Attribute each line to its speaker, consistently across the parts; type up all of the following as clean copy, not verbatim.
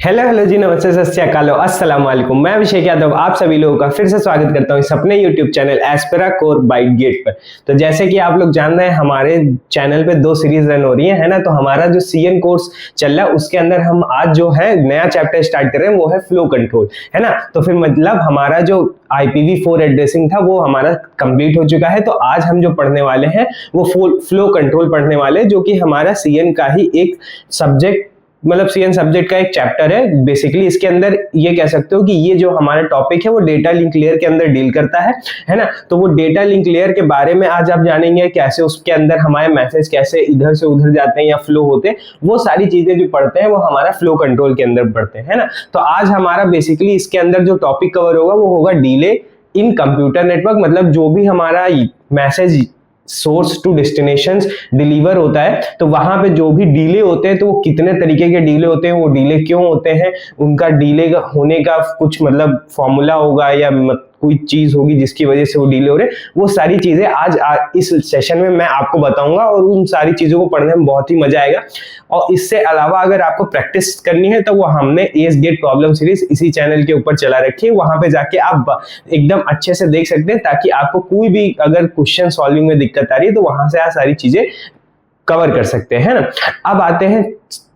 Speaker 1: Hello hello जी, नमस्ते, सत श्री अकाल, अस्सलाम वालेकुम। मैं अभिषेक यादव आप सभी लोगों का फिर से स्वागत करता हूं इस अपने यूट्यूब चैनल एस्पेरा कोर बाइट गेट पर। तो जैसे कि आप लोग जान रहे हैं, हमारे चैनल पे 2 सीरीज रन हो रही है ना। तो हमारा जो सीएन कोर्स चल रहा है उसके अंदर हम आज जो है नया चैप्टर स्टार्ट कर रहे हैं, वो है फ्लो कंट्रोल, है ना। तो फिर मतलब हमारा जो IPv4 एड्रेसिंग था वो हमारा कंप्लीट हो चुका है। तो आज हम जो पढ़ने वाले हैं वो फ्लो कंट्रोल पढ़ने वाले, जो कि हमारा सीएन का ही एक सब्जेक्ट, मतलब सीएन सब्जेक्ट का एक चैप्टर है। बेसिकली इसके अंदर ये कह सकते हो कि ये जो हमारा टॉपिक है वो डेटा लिंक लेयर के अंदर डील करता है ना। तो वो डेटा लिंक लेयर के बारे में आज आप जानेंगे, कैसे उसके अंदर हमारे मैसेज कैसे इधर से उधर जाते हैं या फ्लो होते हैं, वो सारी चीजें जो पढ़ते हैं वो हमारा फ्लो कंट्रोल के अंदर पढ़ते हैं, है ना। तो आज हमारा बेसिकली इसके अंदर जो टॉपिक कवर होगा वो होगा डिले इन कंप्यूटर नेटवर्क। मतलब जो भी हमारा message source to destination deliver होता है, तो वहां पे जो भी डिले होते हैं, तो वो कितने तरीके के डिले होते हैं, वो डिले क्यों होते हैं, उनका डिले होने का कुछ मतलब फॉर्मूला होगा या कोई चीज होगी जिसकी वजह से वो डिले हो रहे हैं, वो सारी चीजें आज इस सेशन में मैं आपको बताऊंगा। और उन सारी चीजों को पढ़ने में बहुत ही मजा आएगा। और इससे अलावा अगर आपको प्रैक्टिस करनी है तो वो हमने एस गेट प्रॉब्लम सीरीज इसी चैनल के ऊपर चला रखी है, वहां पे जाके आप एकदम अच्छे से देख सकते हैं, ताकि आपको कोई भी अगर क्वेश्चन सॉल्विंग में दिक्कत आ रही है तो वहां से आप सारी चीजें कवर कर सकते हैं ना। अब आते हैं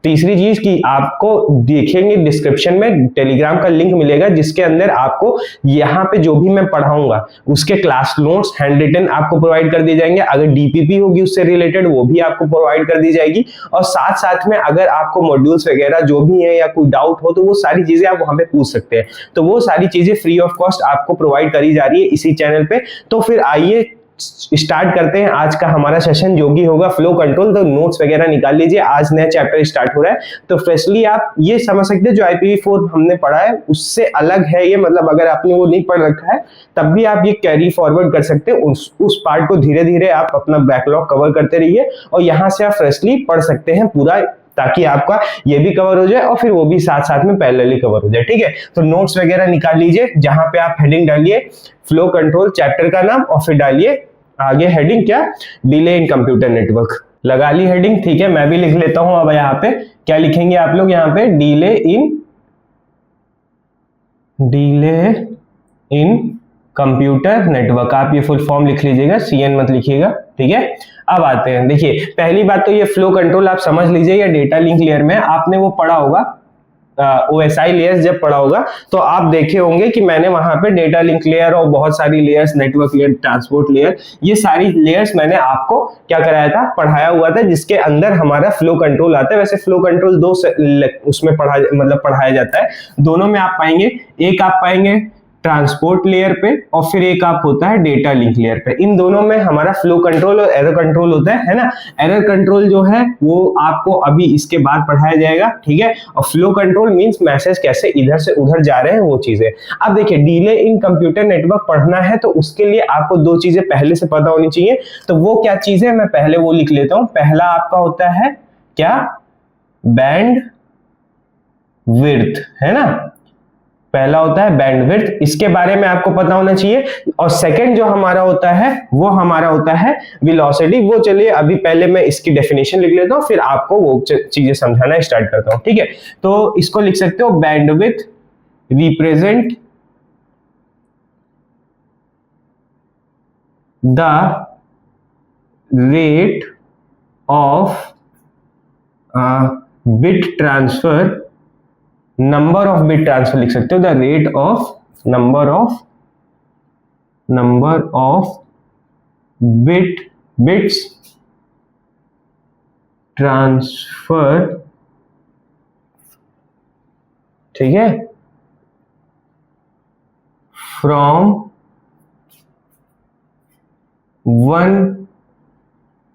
Speaker 1: तीसरी चीज की, आपको देखेंगे डिस्क्रिप्शन में टेलीग्राम का लिंक मिलेगा, जिसके अंदर आपको यहाँ पे जो भी मैं पढ़ाऊंगा उसके क्लास नोट्स हैंड रिटन आपको प्रोवाइड कर दिए जाएंगे। अगर डीपीपी होगी उससे रिलेटेड वो भी आपको प्रोवाइड कर दी जाएगी। और साथ साथ में अगर आपको मॉड्यूल्स वगैरह जो भी है या कोई डाउट हो तो वो सारी चीजें आप वहां पे पूछ सकते हैं। तो वो सारी चीजें फ्री ऑफ कॉस्ट आपको प्रोवाइड करी जा रही है इसी चैनल पे। तो फिर आइए स्टार्ट करते हैं आज का हमारा सेशन, जो कि होगा फ्लो कंट्रोल। तो नोट्स वगैरह निकाल लीजिए, आज नया चैप्टर स्टार्ट हो रहा है। तो फ्रेशली आप ये समझ सकते हैं जो IPv4 हमने पढ़ा है उससे अलग है ये। मतलब अगर आपने वो नहीं पढ़ रखा है तब भी आप ये कैरी फॉरवर्ड कर सकते हैं। उस पार्ट को धीरे धीरे आप अपना बैकलॉग कवर करते रहिए और यहाँ से आप फ्रेशली पढ़ सकते हैं पूरा, ताकि आपका ये भी कवर हो जाए और फिर वो भी साथ साथ में पैरेलली कवर हो जाए। ठीक है, तो नोट्स वगैरह निकाल लीजिए, जहां पे आप हेडिंग डालिए फ्लो कंट्रोल चैप्टर का नाम और फिर डालिए आगे हेडिंग क्या, डिले इन कंप्यूटर नेटवर्क। लगा ली हेडिंग, ठीक है। मैं भी लिख लेता हूं। अब यहाँ पे क्या लिखेंगे आप लोग, यहाँ पे डिले इन कंप्यूटर नेटवर्क। आप ये फुल फॉर्म लिख लीजिएगा, सीएन मत लिखिएगा, ठीक है। अब आते हैं, देखिए पहली बात तो ये फ्लो कंट्रोल आप समझ लीजिए, या डेटा लिंक लेयर में आपने वो पढ़ा होगा OSI लेयर्स जब पढ़ा होगा तो आप देखे होंगे कि मैंने वहां पे डेटा लिंक लेयर और बहुत सारी layers, network layer, transport layer, ये सारी लेयर्स मैंने आपको क्या कराया था, पढ़ाया हुआ था, जिसके अंदर हमारा फ्लो कंट्रोल आता है। वैसे फ्लो कंट्रोल उसमें पढ़ाया जाता है। दोनों में आप पाएंगे, एक आप पाएंगे ट्रांसपोर्ट लेयर पे और फिर एक आप होता है डेटा लिंक लेयर पे। इन दोनों में हमारा फ्लो कंट्रोल और एरर कंट्रोल होता है ना। एरर कंट्रोल जो है वो आपको अभी इसके बाद पढ़ाया जाएगा, ठीक है। और फ्लो कंट्रोल मींस मैसेज कैसे इधर से उधर जा रहे हैं, वो चीजें। अब देखिए डिले इन कंप्यूटर नेटवर्क पढ़ना है तो उसके लिए आपको 2 चीजें पहले से पता होनी चाहिए। तो वो क्या चीज है, मैं पहले वो लिख लेता हूं। पहला आपका होता है क्या, बैंड विड्थ, है ना। पहला होता है बैंडविड्थ, इसके बारे में आपको पता होना चाहिए। और सेकंड जो हमारा होता है वो हमारा होता है वेलोसिटी। वो चलिए अभी पहले मैं इसकी डेफिनेशन लिख लेता हूं, फिर आपको वो चीजें समझाना स्टार्ट करता हूं, ठीक है। तो इसको लिख सकते हो, bandwidth represent the rate of bit transfer, number of bit transfer लिख सकते हो, the rate of number of bits transfer, ठीक है, फ्रॉम वन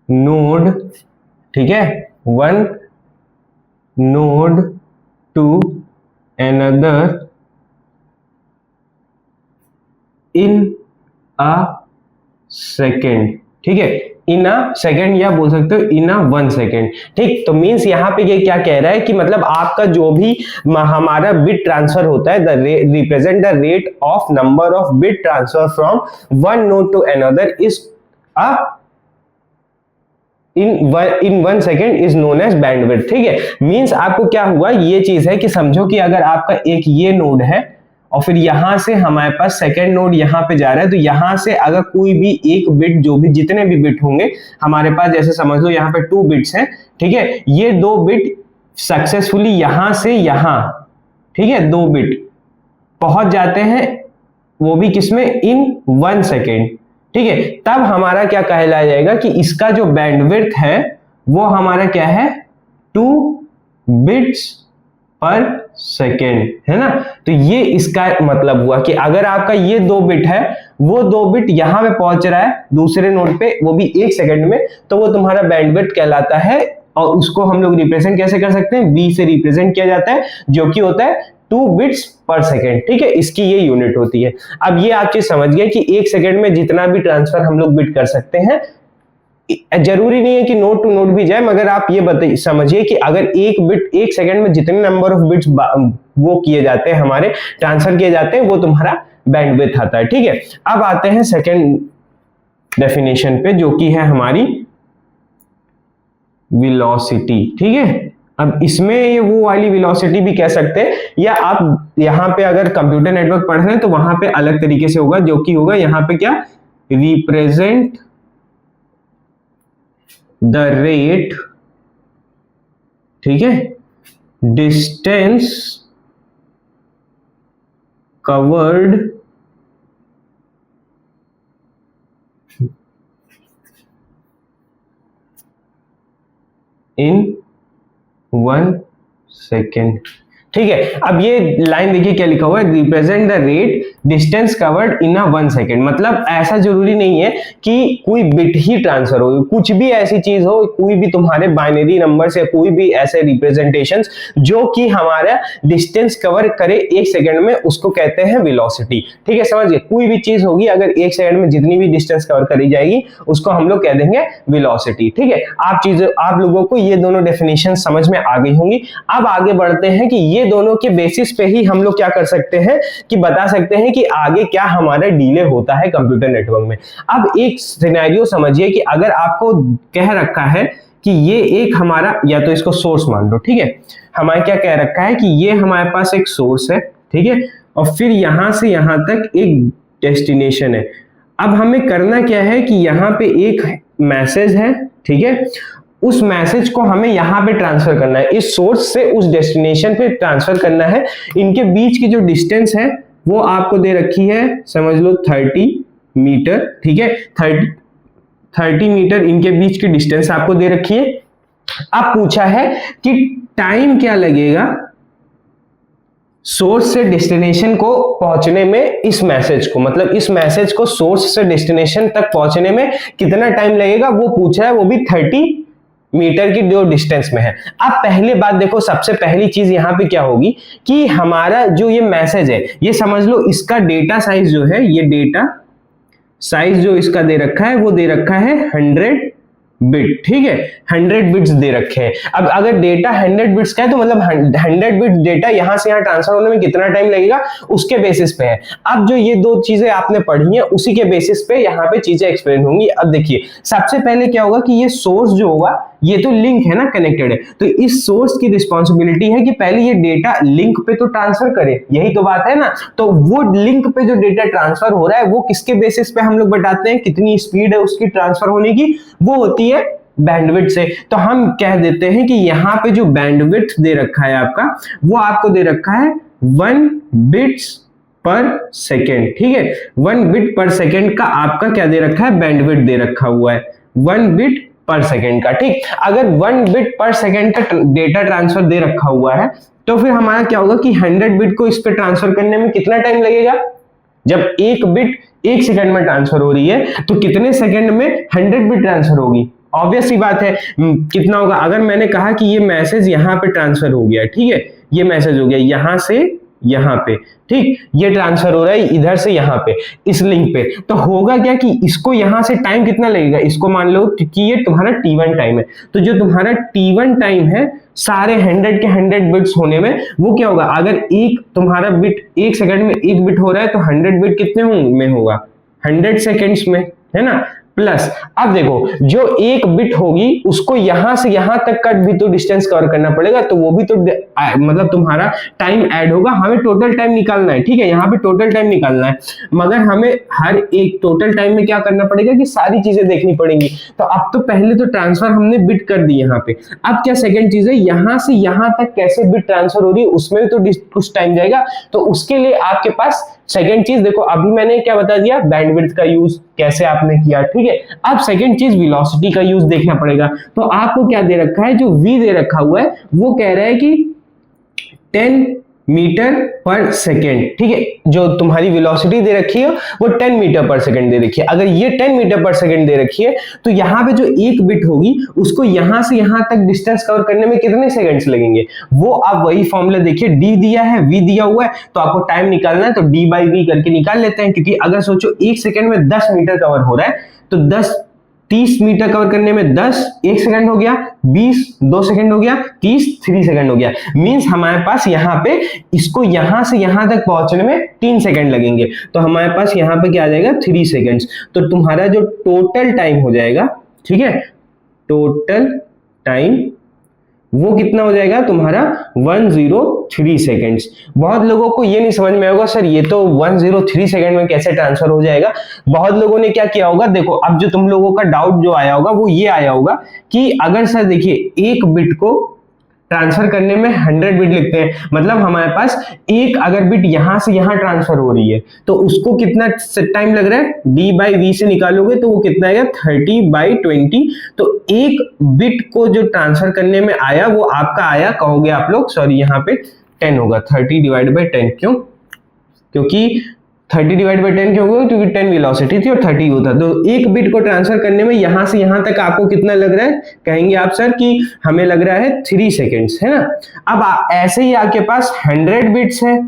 Speaker 1: नोड, ठीक है, one node to another in a second, ठीक है। इन अ सेकेंड या बोल सकते हो इन अ 1 सेकेंड, ठीक। तो मींस यहाँ पे ये क्या कह रहा है कि मतलब आपका जो भी हमारा बिट ट्रांसफर होता है, represent the rate of number of bit transfer from one node to another is a in 1 second is known as bandwidth. ठीक है, मींस आपको क्या हुआ, ये चीज है कि समझो कि अगर आपका एक ये नोड है और फिर यहां से हमारे पास सेकंड नोड यहां पे जा रहा है, तो यहां से अगर कोई भी एक बिट, जो भी जितने भी बिट होंगे हमारे पास, जैसे समझ लो यहाँ पे 2 बिट्स हैं, ठीक है, ये 2 बिट सक्सेसफुली यहां से यहां, ठीक है, 2 बिट पहुंच जाते हैं, वो भी किसमें, इन 1 सेकेंड। ठीक है, तब हमारा क्या कहलाया जाएगा कि इसका जो बैंडविड्थ है वो हमारा क्या है, 2 बिट्स पर सेकेंड, है ना। तो ये इसका मतलब हुआ कि अगर आपका ये 2 बिट है, वो 2 बिट यहां पे पहुंच रहा है दूसरे नोड पे, वो भी 1 सेकेंड में, तो वो तुम्हारा बैंडविड्थ कहलाता है। और उसको हम लोग रिप्रेजेंट कैसे कर सकते हैं, बी से रिप्रेजेंट किया जाता है, जो कि होता है 2 बिट्स पर सेकेंड। ठीक है, इसकी ये यूनिट होती है। अब ये आप चीज समझ गए कि 1 सेकेंड में जितना भी ट्रांसफर हम लोग बिट कर सकते हैं, जरूरी नहीं है कि नोड टू नोड भी जाए, मगर आप ये बताइए, समझिए कि अगर एक बिट 1 सेकंड में जितने नंबर ऑफ बिट्स वो किए जाते हैं, हमारे ट्रांसफर किए जाते हैं, वो तुम्हारा बैंडविड्थ आता है। ठीक है, अब आते हैं सेकंड डेफिनेशन पे, जो कि है हमारी वेलोसिटी। ठीक है, अब इसमें ये वो वाली वेलोसिटी भी कह सकते हैं, या आप यहां पे अगर कंप्यूटर नेटवर्क पढ़ रहे हैं तो वहां पे अलग तरीके से होगा, जो कि होगा यहां पे क्या, रिप्रेजेंट द रेट, ठीक है, डिस्टेंस कवर्ड इन 1 सेकेंड। ठीक है, अब ये लाइन देखिए क्या लिखा हुआ है, represent the rate distance covered in 1 second. मतलब ऐसा जरूरी नहीं है कि कोई बिट ही ट्रांसफर हो, कुछ भी ऐसी चीज हो, कोई भी तुम्हारे बाइनरी नंबर से कोई भी ऐसे रिप्रेजेंटेशंस जो कि हमारा डिस्टेंस कवर करे 1 सेकेंड में, उसको कहते हैं वेलोसिटी। ठीक है, समझिए, कोई भी चीज होगी अगर 1 सेकेंड में जितनी भी डिस्टेंस कवर करी जाएगी, उसको हम लोग कह देंगे वेलोसिटी। ठीक है, आप लोगों को ये दोनों डेफिनेशन समझ में आ गई होंगी। अब आगे बढ़ते हैं कि ये दोनों के बेसिस पे ही हम लोग क्या कर सकते हैं कि बता सकते हैं कि आगे क्या हमारा डिले होता है कंप्यूटर नेटवर्क में। अब एक सिनेरियो समझिए कि अगर आपको कह रखा है कि ये एक हमारा, या तो इसको सोर्स मान लो, ठीक है, हमारे क्या कह रखा है कि ये हमारे पास एक सोर्स है, ठीक है, और फिर यहां से यहां तक एक डेस्टिनेशन है। अब हमें करना क्या है कि यहां पे एक मैसेज है, ठीक है, उस मैसेज को हमें यहां पे ट्रांसफर करना है, इस सोर्स से उस डेस्टिनेशन पे ट्रांसफर करना है। इनके बीच की जो डिस्टेंस है वो आपको दे रखी है, समझ लो 30 मीटर। ठीक है, 30 मीटर इनके बीच की डिस्टेंस आपको दे रखी है। अब पूछा है कि टाइम क्या लगेगा सोर्स से डेस्टिनेशन को पहुंचने में, इस मैसेज को, मतलब इस मैसेज को सोर्स से डेस्टिनेशन तक पहुंचने में कितना टाइम लगेगा, वो पूछा है, वो भी 30 मीटर की जो डिस्टेंस में है। अब पहले बात देखो, सबसे पहली चीज यहां पे क्या होगी कि हमारा जो ये मैसेज है, ये समझ लो इसका डेटा साइज जो है, ये डेटा साइज जो इसका दे रखा है वो दे रखा है 100 बिट। ठीक है, 100 बिट्स दे रखे हैं। अब अगर डेटा 100 बिट्स का है तो मतलब 100 बिट डेटा यहां से यहां ट्रांसफर होने में कितना टाइम लगेगा, उसके बेसिस पे है। अब जो ये दो चीजें आपने पढ़ी हैं, उसी के बेसिस पे यहाँ पे चीजें एक्सप्लेन होंगी। अब देखिए, सबसे पहले क्या होगा कि ये सोर्स जो होगा, ये तो लिंक है ना, कनेक्टेड है, तो इस सोर्स की रिस्पॉन्सिबिलिटी है कि पहले ये डेटा लिंक पे तो ट्रांसफर करे, यही तो बात है ना। तो वो लिंक पे जो डेटा ट्रांसफर हो रहा है, वो किसके बेसिस पे हम लोग बताते हैं, कितनी स्पीड है उसकी ट्रांसफर होने की, वो होती है बैंडविड्थ से। तो हम कह देते हैं कि यहाँ पे जो बैंडविड्थ दे रखा है आपका, वो आपको दे रखा है 1 बिट्स पर सेकेंड। ठीक है, 1 बिट पर सेकेंड का आपका क्या दे रखा है, बैंडविड्थ दे रखा हुआ है 1 बिट पर सेकेंड का। ठीक, अगर 1 बिट पर सेकेंड का डेटा ट्रांसफर दे रखा हुआ है, तो फिर हमारा क्या होगा कि 100 बिट को इस पे ट्रांसफर करने में कितना टाइम लगेगा। जब एक बिट 1 सेकंड में ट्रांसफर हो रही है, तो कितने सेकंड में 100 बिट ट्रांसफर होगी। ऑब्वियस सी बात है, कितना होगा। अगर मैंने कहा कि ये मैसेज यहां पे ट्रांसफर हो गया, ठीक है, ये मैसेज हो गया यहां से यहां पे, ठीक, ये ट्रांसफर हो रहा है इधर से यहां पे, इस लिंक पे, तो होगा क्या कि इसको यहां से टाइम कितना लगेगा, इसको मान लो कि ये तुम्हारा T1 टाइम है, तो जो तुम्हारा T1 टाइम है सारे 100 के 100 बिट्स होने में, वो क्या होगा, अगर एक तुम्हारा बिट 1 सेकंड में 1 बिट हो रहा है, तो 100 बिट कितने में होगा, 100 सेकेंड्स में, है ना। प्लस अब देखो जो एक बिट होगी उसको यहां से यहां तक का भी तो डिस्टेंस कवर करना पड़ेगा, तो वो भी तो मतलब तुम्हारा टाइम ऐड होगा। हमें टोटल टाइम निकालना है, ठीक है, यहाँ पे टोटल टाइम निकालना है, मगर हमें हर एक टोटल टाइम में क्या करना पड़ेगा कि सारी चीजें देखनी पड़ेंगी। तो अब तो पहले तो ट्रांसफर हमने बिट कर दी यहाँ पे, अब क्या सेकंड चीज है, यहां से यहां तक कैसे बिट ट्रांसफर हो रही है उसमें भी तो कुछ टाइम जाएगा। तो उसके लिए आपके पास सेकंड चीज देखो, अभी मैंने क्या बता दिया, बैंडविड्थ का यूज कैसे आपने किया, ठीक है। अब सेकंड चीज वेलोसिटी का यूज देखना पड़ेगा। तो आपको क्या दे रखा है, जो v दे रखा हुआ है वो कह रहा है कि 10 मीटर पर सेकेंड, ठीक है। जो तुम्हारी वेलोसिटी दे रखी है वो 10 मीटर पर सेकेंड दे रखी है। अगर ये 10 मीटर पर सेकेंड दे रखी है तो यहाँ पे जो एक बिट होगी उसको यहां से यहां तक डिस्टेंस कवर करने में कितने सेकंड्स लगेंगे, वो आप वही फॉर्मूला देखिए, d दिया है v दिया हुआ है, तो आपको टाइम निकालना है तो d बाई v करके निकाल लेते हैं। क्योंकि अगर सोचो एक सेकंड में 10 मीटर कवर हो रहा है तो 30 मीटर कवर करने में 10 1 सेकंड हो गया, 20 2 सेकंड हो गया, 30 3 सेकंड हो गया। मींस हमारे पास यहाँ पे इसको यहां से यहां तक पहुंचने में 3 सेकंड लगेंगे, तो हमारे पास यहाँ पे क्या आ जाएगा 3 सेकंड्स। तो तुम्हारा जो टोटल टाइम हो जाएगा, ठीक है, टोटल टाइम वो कितना हो जाएगा तुम्हारा 103 सेकेंड्स। बहुत लोगों को ये नहीं समझ में आएगा सर ये तो 103 सेकेंड में कैसे ट्रांसफर हो जाएगा। बहुत लोगों ने क्या किया होगा, देखो अब जो तुम लोगों का डाउट जो आया होगा वो ये आया होगा कि अगर सर देखिए एक बिट को ट्रांसफर करने में 100 बिट लिखते हैं, मतलब हमारे पास एक अगर बिट यहां से यहां ट्रांसफर हो रही है तो उसको कितना टाइम लग रहा है, d बाई वी से निकालोगे तो वो कितना आएगा 30/20। तो एक बिट को जो ट्रांसफर करने में आया वो आपका आया, कहोगे आप लोग सॉरी यहाँ पे 10 होगा, 30/10 क्यों, क्योंकि 30/10 क्यों होगा, क्योंकि 10 वेलोसिटी थी और 30 होता। तो एक बिट को ट्रांसफर करने में यहां से यहां तक आपको कितना लग रहा है, कहेंगे आप सर कि हमें लग रहा है 3 सेकेंड्स, है ना। अब ऐसे ही आपके पास 100 बिट्स है,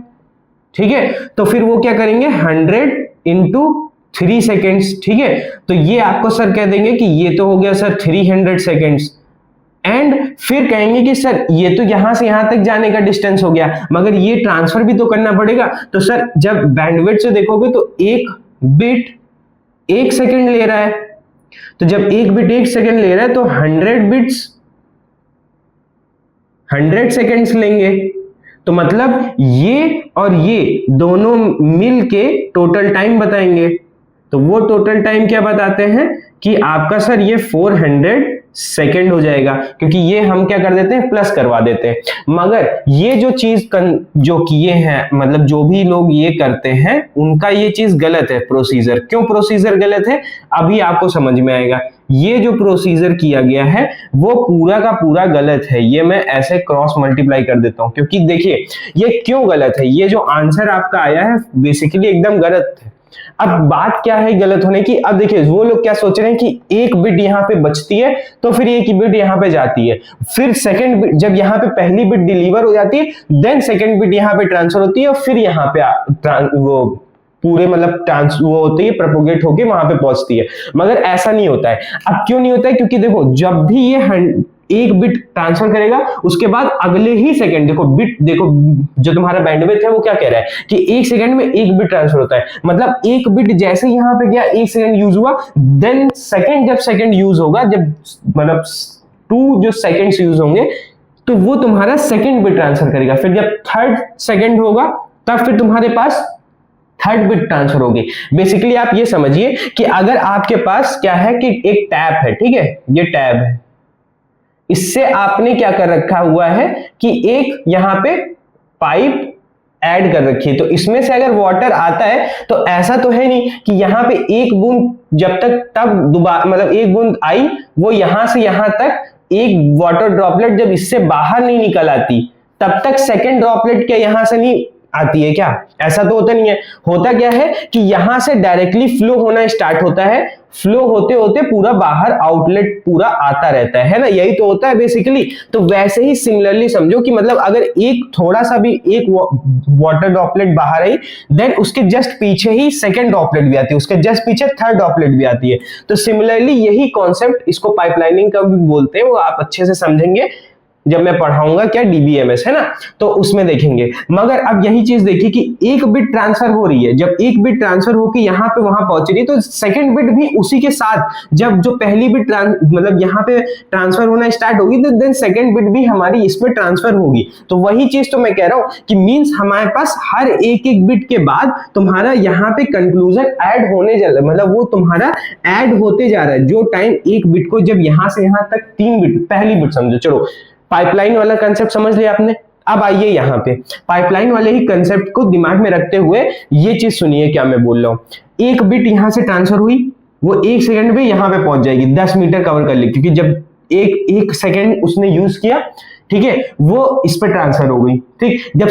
Speaker 1: ठीक है, तो फिर वो क्या करेंगे 100 इंटू 3 सेकेंड्स, ठीक है। तो ये आपको सर कह देंगे कि ये तो हो गया सर 300 सेकेंड्स, एंड फिर कहेंगे कि सर ये तो यहां से यहां तक जाने का डिस्टेंस हो गया, मगर ये ट्रांसफर भी तो करना पड़ेगा। तो सर जब बैंडविड्थ से देखोगे तो एक बिट 1 सेकंड ले रहा है, तो जब एक बिट 1 सेकंड ले रहा है तो 100 बिट्स 100 सेकंड्स लेंगे। तो मतलब ये और ये दोनों मिलके टोटल टाइम बताएंगे। तो वो टोटल टाइम क्या बताते हैं कि आपका सर ये 400 सेकेंड हो जाएगा, क्योंकि ये हम क्या कर देते हैं प्लस करवा देते हैं। मगर ये जो चीज जो किए हैं, मतलब जो भी लोग ये करते हैं उनका ये चीज गलत है प्रोसीजर। क्यों प्रोसीजर गलत है अभी आपको समझ में आएगा। ये जो प्रोसीजर किया गया है वो पूरा का पूरा गलत है। ये मैं ऐसे क्रॉस मल्टीप्लाई कर देता हूं, क्योंकि देखिए ये क्यों गलत है, ये जो आंसर आपका आया है बेसिकली एकदम गलत है। अब बात क्या है गलत होने की, अब देखिए वो लोग क्या सोच रहे हैं कि एक बिट यहाँ पे बचती है तो फिर एक ही बिट यहाँ पे जाती है, फिर सेकंड बिट जब यहाँ पे पहली बिट डिलीवर हो जाती है देन सेकंड बिट यहाँ पे ट्रांसफर होती है और फिर यहाँ पे वो पूरे मतलब वो होती है प्रोपोगेट होके वहां पे पहुंचती है। मगर ऐसा नहीं होता है। अब क्यों नहीं होता है, क्योंकि देखो जब भी ये एक बिट ट्रांसफर करेगा उसके बाद अगले ही सेकंड देखो बिट, देखो जो तुम्हारा बैंडविड्थ है वो क्या कह रहा है कि एक सेकंड में एक बिट ट्रांसफर होता है। मतलब एक बिट जैसे यहां पे गया एक सेकंड यूज हुआ, देन सेकंड जब सेकंड यूज होगा, जब मतलब 2 जो सेकंड्स यूज होंगे तो वो तुम्हारा सेकंड बिट ट्रांसफर करेगा। फिर जब थर्ड सेकंड होगा तब फिर तुम्हारे पास थर्ड बिट ट्रांसफर होगी। बेसिकली आप ये समझिए कि अगर आपके पास क्या है कि एक टैप है, ठीक है, ये टैब है, इससे आपने क्या कर रखा हुआ है कि एक यहां पे पाइप ऐड कर रखी है, तो इसमें से अगर वाटर आता है तो ऐसा तो है नहीं कि यहां पे एक बूंद जब तक तब दोबारा मतलब एक बूंद आई वो यहां से यहां तक एक वाटर ड्रॉपलेट जब इससे बाहर नहीं निकल आती तब तक सेकंड ड्रॉपलेट क्या यहां से नहीं आती है क्या, ऐसा तो होता नहीं है। होता क्या है कि यहां से डायरेक्टली फ्लो होना स्टार्ट होता है, फ्लो होते होते पूरा बाहर आउटलेट पूरा आता रहता है ना, यही तो होता है बेसिकली। तो वैसे ही सिमिलरली समझो कि मतलब अगर एक थोड़ा सा भी एक वाटर ड्रॉपलेट बाहर आई देन उसके जस्ट पीछे ही सेकंड ड्रॉपलेट भी आती है, उसके जस्ट पीछे थर्ड ड्रॉपलेट भी आती है। तो सिमिलरली यही कॉन्सेप्ट, इसको पाइपलाइनिंग का भी बोलते हैं, वो आप अच्छे से समझेंगे जब मैं पढ़ाऊंगा क्या DBMS, है ना, तो उसमें देखेंगे। मगर अब यही चीज देखिए कि एक बिट ट्रांसफर हो रही है, जब एक बिट ट्रांसफर होकर यहाँ पे वहां पहुंच रही है तो सेकंड बिट भी उसी के साथ, जब जो पहली बिट मतलब यहाँ पे ट्रांसफर होना स्टार्ट होगी तो देन सेकंड बिट भी हमारी इसमें ट्रांसफर होगी। तो वही चीज तो मैं कह रहा हूं कि मींस हमारे पास हर एक एक बिट के बाद तुम्हारा यहाँ पे कंक्लूजन ऐड होने जा रहा है, मतलब वो तुम्हारा ऐड होते जा रहा है। जो टाइम एक बिट को जब यहां से यहां तक 3 बिट, पहली बिट समझो, चलो पाइपलाइन वाला कंसेप्ट समझ लिया आपने। अब आइए यहाँ पे पाइपलाइन वाले ही कंसेप्ट को दिमाग में रखते हुए ये चीज सुनिए क्या मैं बोल रहा हूं। एक बिट यहां से ट्रांसफर हुई, वो 1 सेकंड में यहां पे पहुंच जाएगी, 10 मीटर कवर कर ली, क्योंकि जब एक सेकंड उसने यूज किया, ठीक है, वो इस पर ट्रांसफर हो गई। ठीक, जब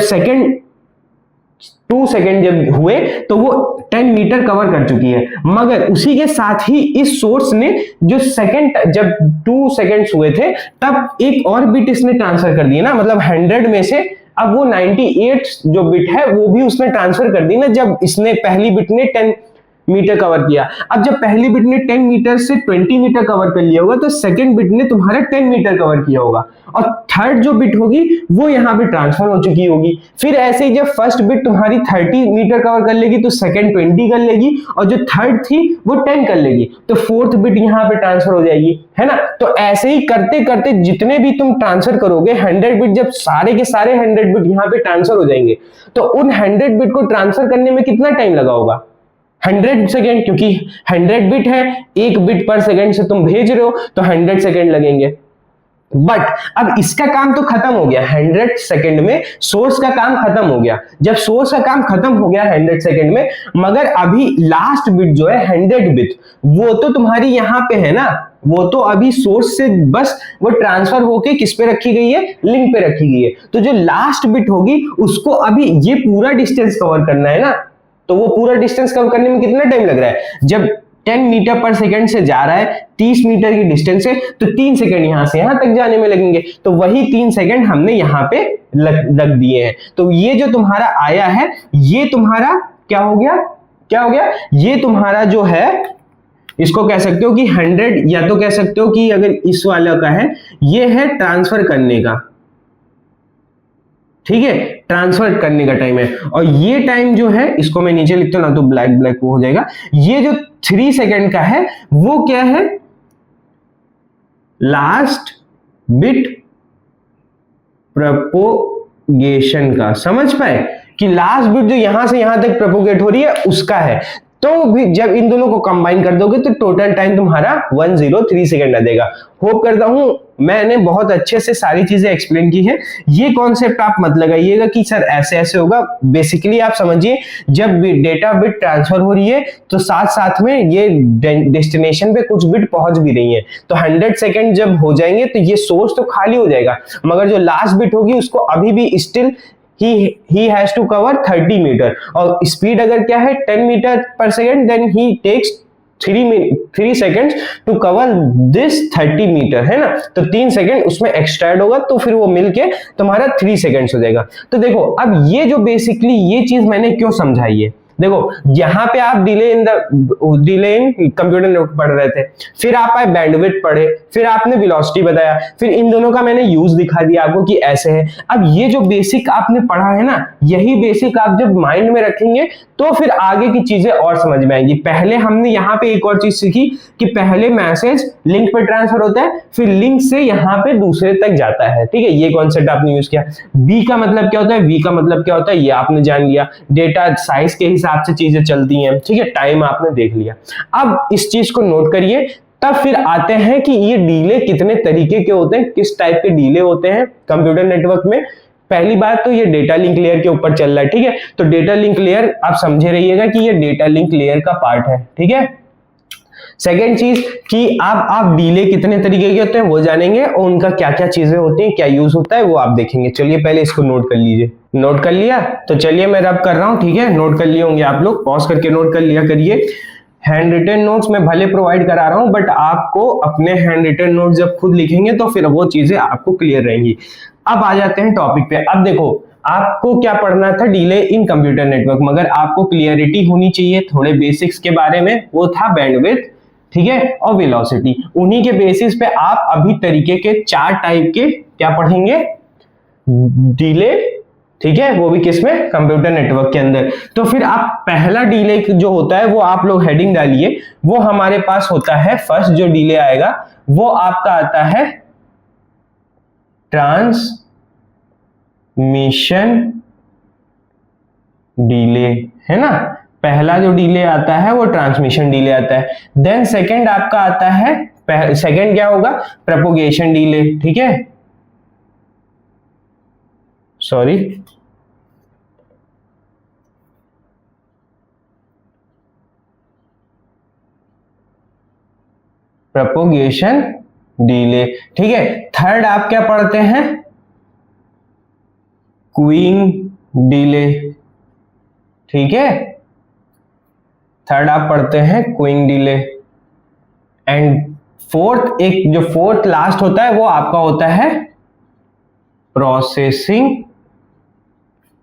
Speaker 1: 2 सेकंड जब हुए तो वो 10 मीटर कवर कर चुकी है। मगर उसी के साथ ही इस सोर्स ने जो सेकंड, जब 2 सेकंड्स हुए थे तब एक और बिट इसने ट्रांसफर कर दी ना, मतलब 100 में से अब वो 98 जो बिट है वो भी उसने ट्रांसफर कर दी ना, जब इसने पहली बिट ने 10 मीटर कवर किया। अब जब पहली बिट ने 10 मीटर से 20 मीटर कवर कर लिया होगा तो सेकंड बिट ने तुम्हारा 10 मीटर कवर किया होगा, और थर्ड जो बिट होगी वो यहाँ पे ट्रांसफर हो चुकी होगी। फिर ऐसे ही जब फर्स्ट बिट तुम्हारी 30 मीटर कवर कर लेगी तो सेकंड 20 कर लेगी, और जो थर्ड थी वो 10 कर लेगी, तो फोर्थ बिट यहाँ पे ट्रांसफर हो जाएगी, है ना। तो ऐसे ही करते करते जितने भी तुम ट्रांसफर करोगे 100 बिट, जब सारे के सारे 100 बिट यहाँ पे ट्रांसफर हो जाएंगे तो उन 100 बिट को ट्रांसफर करने में कितना टाइम लगा होगा? 100 सेकेंड, क्योंकि 100 बिट है, 1 बिट पर सेकेंड से तुम भेज रहे हो तो 100 सेकेंड लगेंगे। बट अब इसका काम तो खत्म हो गया, 100 सेकेंड में सोर्स का काम खत्म हो गया। जब सोर्स का काम खत्म हो गया 100 सेकेंड में, मगर अभी लास्ट बिट जो है 100 बिट, वो तो तुम्हारी यहां पे है ना, वो तो अभी सोर्स से बस वो ट्रांसफर होके किस पे रखी गई है, लिंक पे रखी गई है। तो जो लास्ट बिट होगी उसको अभी ये पूरा डिस्टेंस कवर करना है ना, तो वो पूरा डिस्टेंस कवर करने में कितना टाइम लग रहा है? जब 10 मीटर पर सेकंड से जा रहा है 30 मीटर की डिस्टेंस से, तो 3 सेकंड यहां से यहां तक जाने में लगेंगे, तो वही 3 सेकंड हमने यहां पे रख दिए हैं। तो ये जो तुम्हारा आया है ये तुम्हारा क्या हो गया, क्या हो गया? ये तुम्हारा जो है इसको कह सकते हो कि 100, या तो कह सकते हो कि अगर इस वाला का है ये है ट्रांसफर करने का, ठीक है, ट्रांसफर करने का टाइम है। और ये टाइम जो है इसको मैं नीचे लिखता हूं ना, तो ब्लैक ब्लैक हो जाएगा। ये जो 3 सेकंड का है वो क्या है? लास्ट बिट प्रोपोगेशन का। समझ पाए कि लास्ट बिट जो यहां से यहां तक प्रोपोगेट हो रही है उसका है। तो भी जब इन दोनों को कंबाइन कर दोगे तो टोटल टाइम तुम्हारा 103 सेकंड आ जाएगा। होप करता हूं मैंने बहुत अच्छे से सारी चीजें एक्सप्लेन की है। ये कॉन्सेप्ट आप मत लगाइएगा कि सर ऐसे ऐसे होगा। बेसिकली आप समझिए, जब डेटा बिट ट्रांसफर हो रही है तो साथ साथ में ये डेस्टिनेशन पे कुछ बिट पहुंच भी रही है, तो 100 सेकंड जब हो जाएंगे तो ये सोर्स तो खाली हो जाएगा, मगर जो लास्ट बिट होगी उसको अभी भी still he has to cover 30 meter, और स्पीड अगर क्या है 10 meter per second, then he takes 3 second to cover this 30 meter, है ना। तो 3 सेकेंड उसमें एक्स्ट्रा ऐड होगा तो फिर वो मिलके तुम्हारा 3 सेकेंड्स हो जाएगा। तो देखो अब ये जो बेसिकली ये चीज मैंने क्यों समझाई है, देखो यहाँ पे आप डिले इन कंप्यूटर नेटवर्क पढ़ रहे थे, फिर आप आए बैंडविड्थ पढ़े, फिर आपने वेलोसिटी बताया, फिर इन दोनों का मैंने यूज दिखा दिया आपको कि ऐसे है। अब ये जो बेसिक आपने पढ़ा है ना, यही बेसिक आप जब माइंड में रखेंगे तो फिर आगे की चीजें और समझ में आएंगी। पहले हमने यहाँ पे एक और चीज सीखी कि पहले मैसेज लिंक पे ट्रांसफर होता है, फिर लिंक से यहाँ पे दूसरे तक जाता है, ठीक है, ये कॉन्सेप्ट आपने यूज किया। बी का मतलब क्या होता है, वी का मतलब क्या होता है, ये आपने जान लिया। डेटा साइज के हिसाब से चीजें चलती हैं, ठीक है, टाइम आपने देख लिया। अब इस चीज को नोट करिए, तब फिर आते हैं कि ये डीले कितने तरीके के होते हैं, किस टाइप के डीले होते हैं कंप्यूटर नेटवर्क में। पहली बात तो ये डेटा लिंक लेयर के ऊपर चल रहा है, ठीक है, तो डेटा लिंक लेयर आप समझे रहिएगा कि ये डेटा लिंक लेयर का पार्ट है, ठीक है। सेकेंड चीज कि आप डीले कितने तरीके के होते हैं वो जानेंगे, और उनका क्या क्या चीजें होती हैं, क्या यूज होता है वो आप देखेंगे। चलिए पहले इसको नोट कर लीजिए। नोट कर लिया? तो चलिए मैं रब कर रहा हूं, ठीक है, नोट कर लिए होंगे आप लोग, पॉज करके नोट कर लिया करिए। हैंड रिटन नोट्स मैं भले प्रोवाइड करा रहा हूं, बट आपको अपने हैंड रिटन नोट्स जब खुद लिखेंगे तो फिर वो चीजें आपको क्लियर रहेंगी। अब आ जाते हैं टॉपिक पे। अब देखो आपको क्या पढ़ना था, डीले इन कंप्यूटर नेटवर्क, मगर आपको क्लियरिटी होनी चाहिए थोड़े बेसिक्स के बारे में, वो था बैंडविड्थ, ठीक है, और वेलोसिटी। उन्हीं के बेसिस पे आप अभी तरीके के 4 टाइप के क्या पढ़ेंगे? डिले, ठीक है, वो भी किसमें? कंप्यूटर नेटवर्क के अंदर। तो फिर आप पहला डिले जो होता है वो आप लोग हेडिंग डालिए, वो हमारे पास होता है, फर्स्ट जो डिले आएगा वो आपका आता है ट्रांसमिशन डिले, है ना। पहला जो डिले आता है वो ट्रांसमिशन डिले आता है। देन सेकंड आपका आता है, सेकंड क्या होगा? प्रोपगेशन डिले, ठीक है, सॉरी, प्रोपगेशन डिले, ठीक है। थर्ड आप क्या पढ़ते हैं? क्यूइंग डिले, ठीक है, थर्ड आप पढ़ते हैं क्यूइंग डिले। एंड फोर्थ, एक जो फोर्थ लास्ट होता है वो आपका होता है प्रोसेसिंग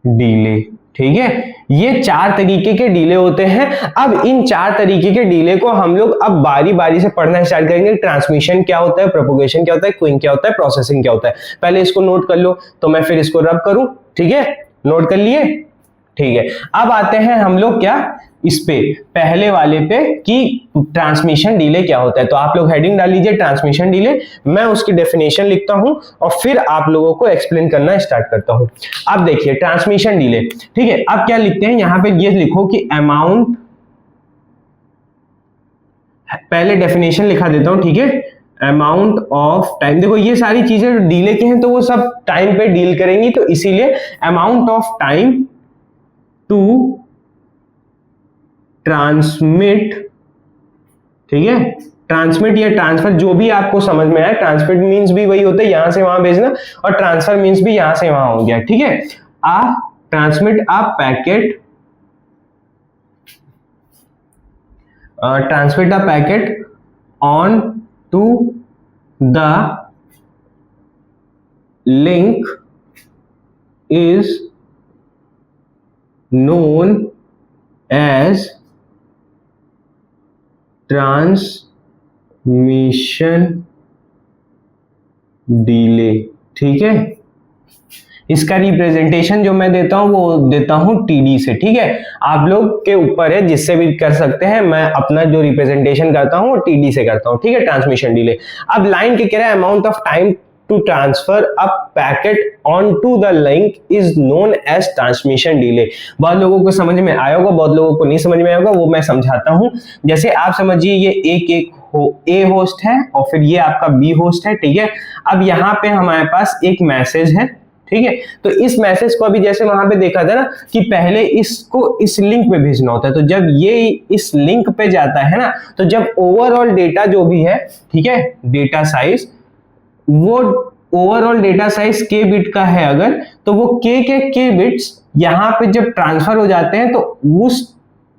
Speaker 1: डिले, ठीक है। ये 4 तरीके के डिले होते हैं। अब इन 4 तरीके के डिले को हम लोग अब बारी बारी से पढ़ना स्टार्ट करेंगे। ट्रांसमिशन क्या होता है, प्रोपगेशन क्या होता है, क्यूइंग क्या होता है, प्रोसेसिंग क्या होता है। पहले इसको नोट कर लो, तो मैं फिर इसको रब करूं, ठीक है, नोट कर लिए, ठीक है। अब आते हैं हम लोग क्या, इस पे पहले वाले पे कि ट्रांसमिशन डिले क्या होता है। तो आप लोग हेडिंग डाल लीजिए ट्रांसमिशन डिले, मैं उसकी डेफिनेशन लिखता हूं और फिर आप लोगों को एक्सप्लेन करना स्टार्ट करता हूं। अब देखिए ट्रांसमिशन डिले, ठीक है। अब क्या लिखते हैं यहां पे, ये लिखो कि अमाउंट, पहले डेफिनेशन लिखा देता हूं, ठीक है, अमाउंट ऑफ टाइम। देखो ये सारी चीजें डिले की हैं तो वो सब टाइम पे डील करेंगी, तो इसीलिए amount of time to transmit, ठीक है, ट्रांसमिट या ट्रांसफर जो भी आपको समझ में आए। ट्रांसमिट मींस भी वही होता है यहां से वहां भेजना, और ट्रांसफर मींस भी यहां से वहां हो गया, ठीक है। Ah transmit a packet, transmit a packet on to the link is known as transmission delay, ठीक है। इसका रिप्रेजेंटेशन जो मैं देता हूं वो देता हूं टीडी से, ठीक है। आप लोग के ऊपर है, जिससे भी कर सकते हैं। मैं अपना जो रिप्रेजेंटेशन करता हूं वो टीडी से करता हूं, ठीक है, ट्रांसमिशन डिले। अब लाइन के कह रहा है amount of time to transfer a packet onto the link is known as transmission delay। बहुत लोगों को समझ में आया होगा, बहुत लोगों को नहीं समझ में आया होगा, वो मैं समझाता हूं। जैसे आप समझिए ये एक ए होस्ट है और फिर ये आपका बी होस्ट है, ठीक है। अब यहाँ पे हमारे पास एक मैसेज है, ठीक है। तो इस मैसेज को अभी जैसे वहां पे देखा था ना कि पहले इसको इस लिंक पे भेजना होता है, तो जब ये इस लिंक पे जाता है ना, तो जब ओवरऑल डेटा जो भी है, ठीक है, डेटा साइज, वो ओवरऑल डेटा साइज के बिट का है अगर, तो वो के बिट्स यहां पे जब ट्रांसफर हो जाते हैं तो उस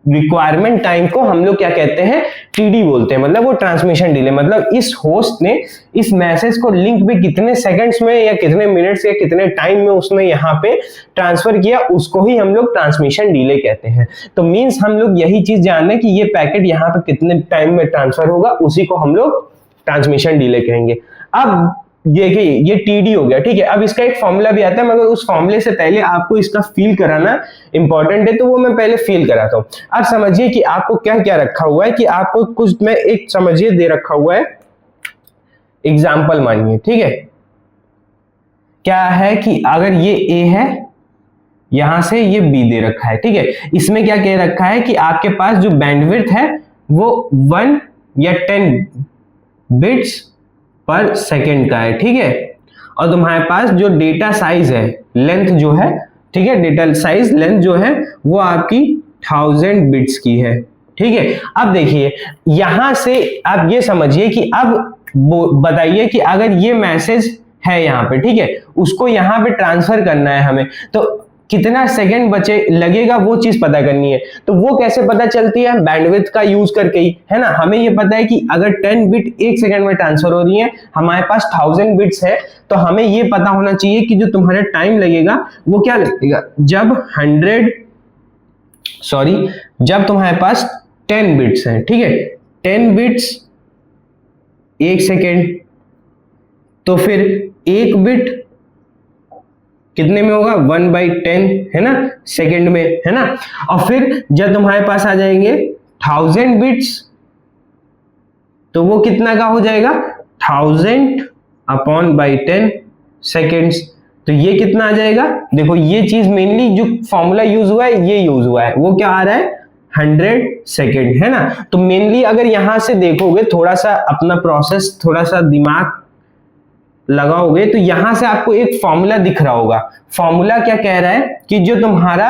Speaker 1: रिक्वायरमेंट टाइम को हम लोग क्या कहते हैं? टीडी बोलते हैं। मतलब वो ट्रांसमिशन डिले, मतलब इस होस्ट ने इस मैसेज को लिंक पे कितने सेकंड्स में या कितने मिनट्स या कितने टाइम में उसने यहाँ पे ट्रांसफर किया, उसको ही हम लोग ट्रांसमिशन डिले कहते हैं। तो मींस हम लोग यही चीज जान रहे हैं कि ये पैकेट यहाँ पे कितने टाइम में ट्रांसफर होगा, उसी को हम लोग ट्रांसमिशन डिले कहेंगे। अब ये टीडी हो गया, ठीक है। अब इसका एक फॉर्मूला भी आता है, मगर उस फॉर्मूले से पहले आपको इसका फील कराना इंपॉर्टेंट है, तो वो मैं पहले फील कराता हूं। अब समझिए कि आपको क्या क्या रखा हुआ है, कि आपको कुछ में एक समझिए दे रखा हुआ है, एग्जाम्पल मानिए, ठीक है। क्या है कि अगर ये ए है, यहां से ये बी दे रखा है, ठीक है। इसमें क्या कह रखा है कि आपके पास जो बैंडविड्थ है वो 1 या 10 बिट्स पर सेकेंड का है, ठीक है। और तुम्हारे पास जो डेटा साइज है, लेंथ जो है, ठीक है, डेटा साइज लेंथ जो है वो आपकी 1000 बिट्स की है, ठीक है। अब देखिए यहां से आप ये समझिए कि अब बताइए कि अगर ये मैसेज है यहाँ पे, ठीक है, उसको यहाँ पे ट्रांसफर करना है हमें, तो कितना सेकंड बचे लगेगा वो चीज पता करनी है। तो वो कैसे पता चलती है? बैंडविड्थ का यूज करके ही, है ना। हमें ये पता है कि अगर 10 बिट एक सेकंड में ट्रांसफर हो रही है, हमारे पास 1000 बिट्स है, तो हमें ये पता होना चाहिए कि जो तुम्हारा टाइम लगेगा वो क्या लगेगा, जब तुम्हारे पास 10 बिट्स है, ठीक है, 10 बिट्स 1 सेकेंड, तो फिर एक बिट कितने में होगा 1/10 है ना, सेकंड में, है ना। और फिर जब तुम्हारे पास आ जाएंगे 1000 बिट्स तो वो कितना का हो जाएगा 1000/10 सेकेंड्स। तो ये कितना आ जाएगा, देखो ये चीज मेनली जो फॉर्मूला यूज हुआ है ये यूज हुआ है, वो क्या आ रहा है 100 सेकेंड, है ना। तो मेनली अगर यहां से देखोगे, थोड़ा सा अपना प्रोसेस, थोड़ा सा दिमाग लगाओगे तो यहां से आपको एक फॉर्मूला दिख रहा होगा। फॉर्मूला क्या कह रहा है कि जो तुम्हारा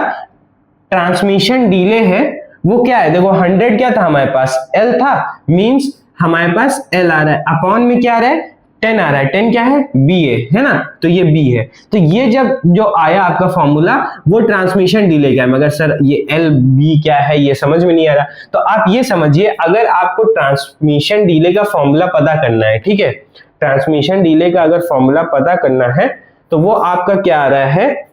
Speaker 1: ट्रांसमिशन डिले है वो क्या है, देखो 100 क्या था हमारे पास, L था, मींस हमारे पास L आ रहा है, अपॉन में क्या आ रहा है 10 आ रहा है, 10 क्या है B है ना, तो ये B है। तो ये जब जो आया आपका फॉर्मूला वो ट्रांसमिशन डिले का है, मगर सर ये L B क्या है ये समझ में नहीं आ रहा। तो आप ये समझिए, अगर आपको ट्रांसमिशन डिले का फॉर्मूला पता करना है, ठीक है, ट्रांसमिशन डिले का अगर फॉर्मूला पता करना है तो वो आपका क्या आ रहा है,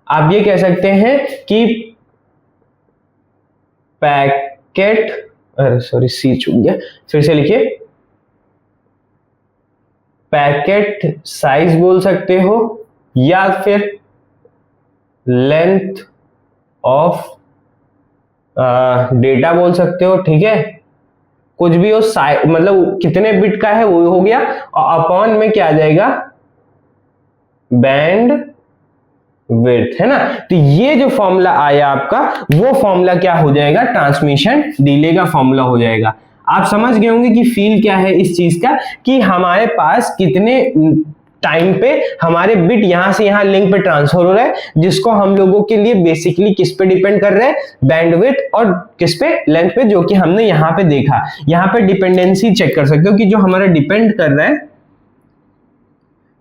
Speaker 1: आप ये कह सकते हैं कि पैकेट, अरे सॉरी सी चूक गया, फिर से लिखिए, पैकेट साइज बोल सकते हो या फिर लेंथ ऑफ डेटा बोल सकते हो, ठीक है, कुछ भी हो, मतलब कितने बिट का है वो हो गया, और अपॉन में क्या आ जाएगा बैंड विड्थ, है ना। तो ये जो फॉर्मूला आया आपका वो फॉर्मूला क्या हो जाएगा, ट्रांसमिशन डिले का फॉर्मूला हो जाएगा। आप समझ गए होंगे कि फील क्या है इस चीज का, कि हमारे पास कितने टाइम पे हमारे बिट यहां से यहां लिंक पे ट्रांसफर हो रहा है, जिसको हम लोगों के लिए बेसिकली किस पे डिपेंड कर रहा है, बैंडविड्थ, और किस पे, लेंथ पे, जो कि हमने यहां पे देखा। यहां पे डिपेंडेंसी चेक कर सकते हो कि जो हमारा डिपेंड कर रहा है,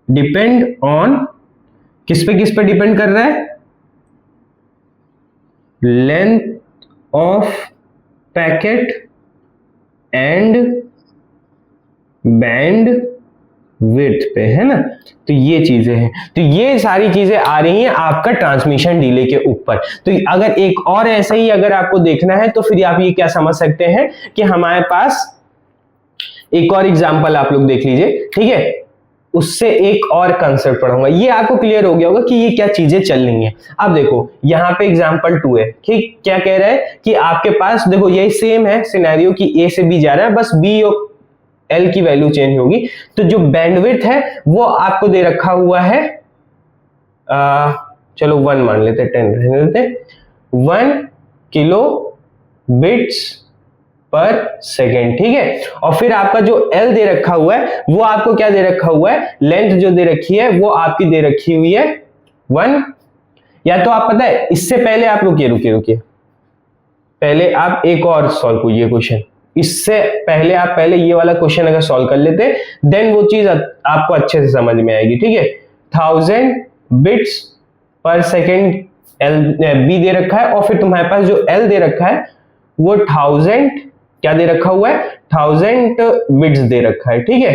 Speaker 1: डिपेंड ऑन किस पे डिपेंड कर रहा है, length of packet and band width पे, है ना। तो ये चीजें हैं, तो ये सारी चीजें आ रही हैं आपका ट्रांसमिशन डिले के ऊपर। तो अगर एक और ऐसा ही अगर आपको देखना है तो फिर आप ये क्या समझ सकते हैं कि हमारे पास एक और एग्जांपल आप लोग देख लीजिए, ठीक है, उससे एक और कंसेप्ट पढ़ाऊंगा, ये आपको क्लियर हो गया होगा कि ये क्या चीजें चल रही हैं। अब देखो यहाँ पे एग्जांपल 2 है, ठीक, क्या कह रहा है कि आपके पास देखो यही सेम है सिनेरियो कि A से B जा रहा है, बस B और L की वैल्यू चेंज होगी। तो जो बैंडविड्थ है वो आपको दे रखा हुआ है, चलो 1 मान लेते, 10 रहने देते, 1 किलो बिट्स पर सेकेंड, ठीक है। और फिर आपका जो L दे रखा हुआ है वो आपको क्या दे रखा हुआ है, लेंथ जो दे रखी है वो आपकी दे रखी हुई है 1, या तो आप पता है इससे पहले आप रुकिए, पहले आप एक और सॉल्व कीजिए क्वेश्चन, इससे पहले आप पहले ये वाला क्वेश्चन अगर सॉल्व कर लेते देन वो चीज आपको अच्छे से समझ में आएगी, ठीक है। 1000 बिट्स पर सेकेंड B दे रखा है, और फिर तुम्हारे पास जो L दे रखा है वो 1000 क्या दे रखा हुआ है, 1000 बिट्स दे रखा है, ठीक है,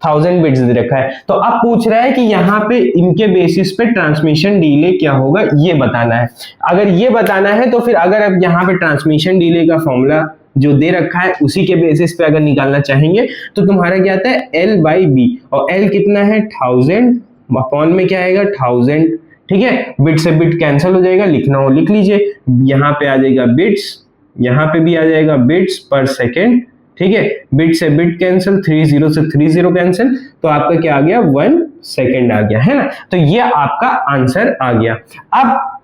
Speaker 1: 1000 बिट्स दे रखा है। तो अब पूछ रहा है कि यहाँ पे इनके बेसिस पे ट्रांसमिशन डिले क्या होगा ये बताना है। अगर ये बताना है तो फिर अगर अब यहाँ पे ट्रांसमिशन डिले का फॉर्मूला जो दे रखा है उसी के बेसिस पे अगर निकालना चाहेंगे तो तुम्हारा क्या आता है L/B, और L कितना है 1000, अपॉन में क्या आएगा 1000, ठीक है, बिट से बिट कैंसिल हो जाएगा, लिखना हो लिख लीजिए, यहाँ पे आ जाएगा बिट्स, यहाँ पे भी आ जाएगा बिट्स पर सेकेंड, ठीक है, बिट से बिट कैंसिल, 30 से 30 कैंसिल, तो आपका क्या आ गया 1 सेकेंड आ गया, है ना। तो ये आपका आंसर आ गया। अब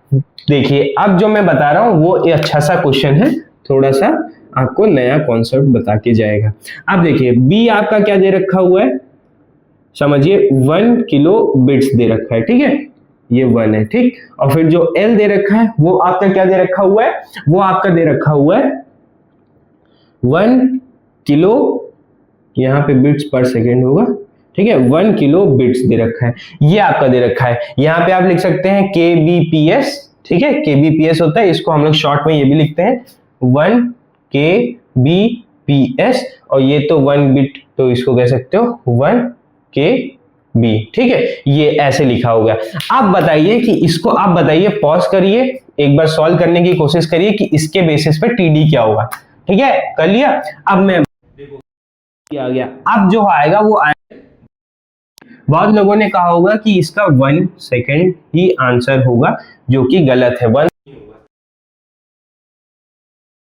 Speaker 1: देखिए, अब जो मैं बता रहा हूं वो एक अच्छा सा क्वेश्चन है, थोड़ा सा आपको नया कॉन्सेप्ट बता के जाएगा। अब देखिए बी आपका क्या दे रखा हुआ है, समझिए 1 किलो बिट्स दे रखा है, ठीक है, ये 1 है, ठीक, और फिर जो L दे रखा है वो आपका क्या दे रखा हुआ है, वो आपका दे रखा हुआ है 1 किलो, यहाँ पे बिट्स पर सेकेंड होगा, ठीक है, 1 किलो बिट्स दे रखा है, ये आपका दे रखा है। यहाँ पे आप लिख सकते हैं kbps, ठीक है, kbps होता है, इसको हम लोग शॉर्ट में ये भी लिखते हैं 1 kbps, और ये तो 1 बिट, तो इसको कह सकते हो 1 KB, ठीक है, ये ऐसे लिखा होगा। आप बताइए कि इसको, आप बताइए, पॉज करिए, एक बार सॉल्व करने की कोशिश करिए कि इसके बेसिस पे TD क्या होगा, ठीक है, कर लिया। अब मैं आ गया। अब जो आएगा वो आएगा, बहुत लोगों ने कहा होगा कि इसका 1 सेकेंड ही आंसर होगा, जो कि गलत है। 1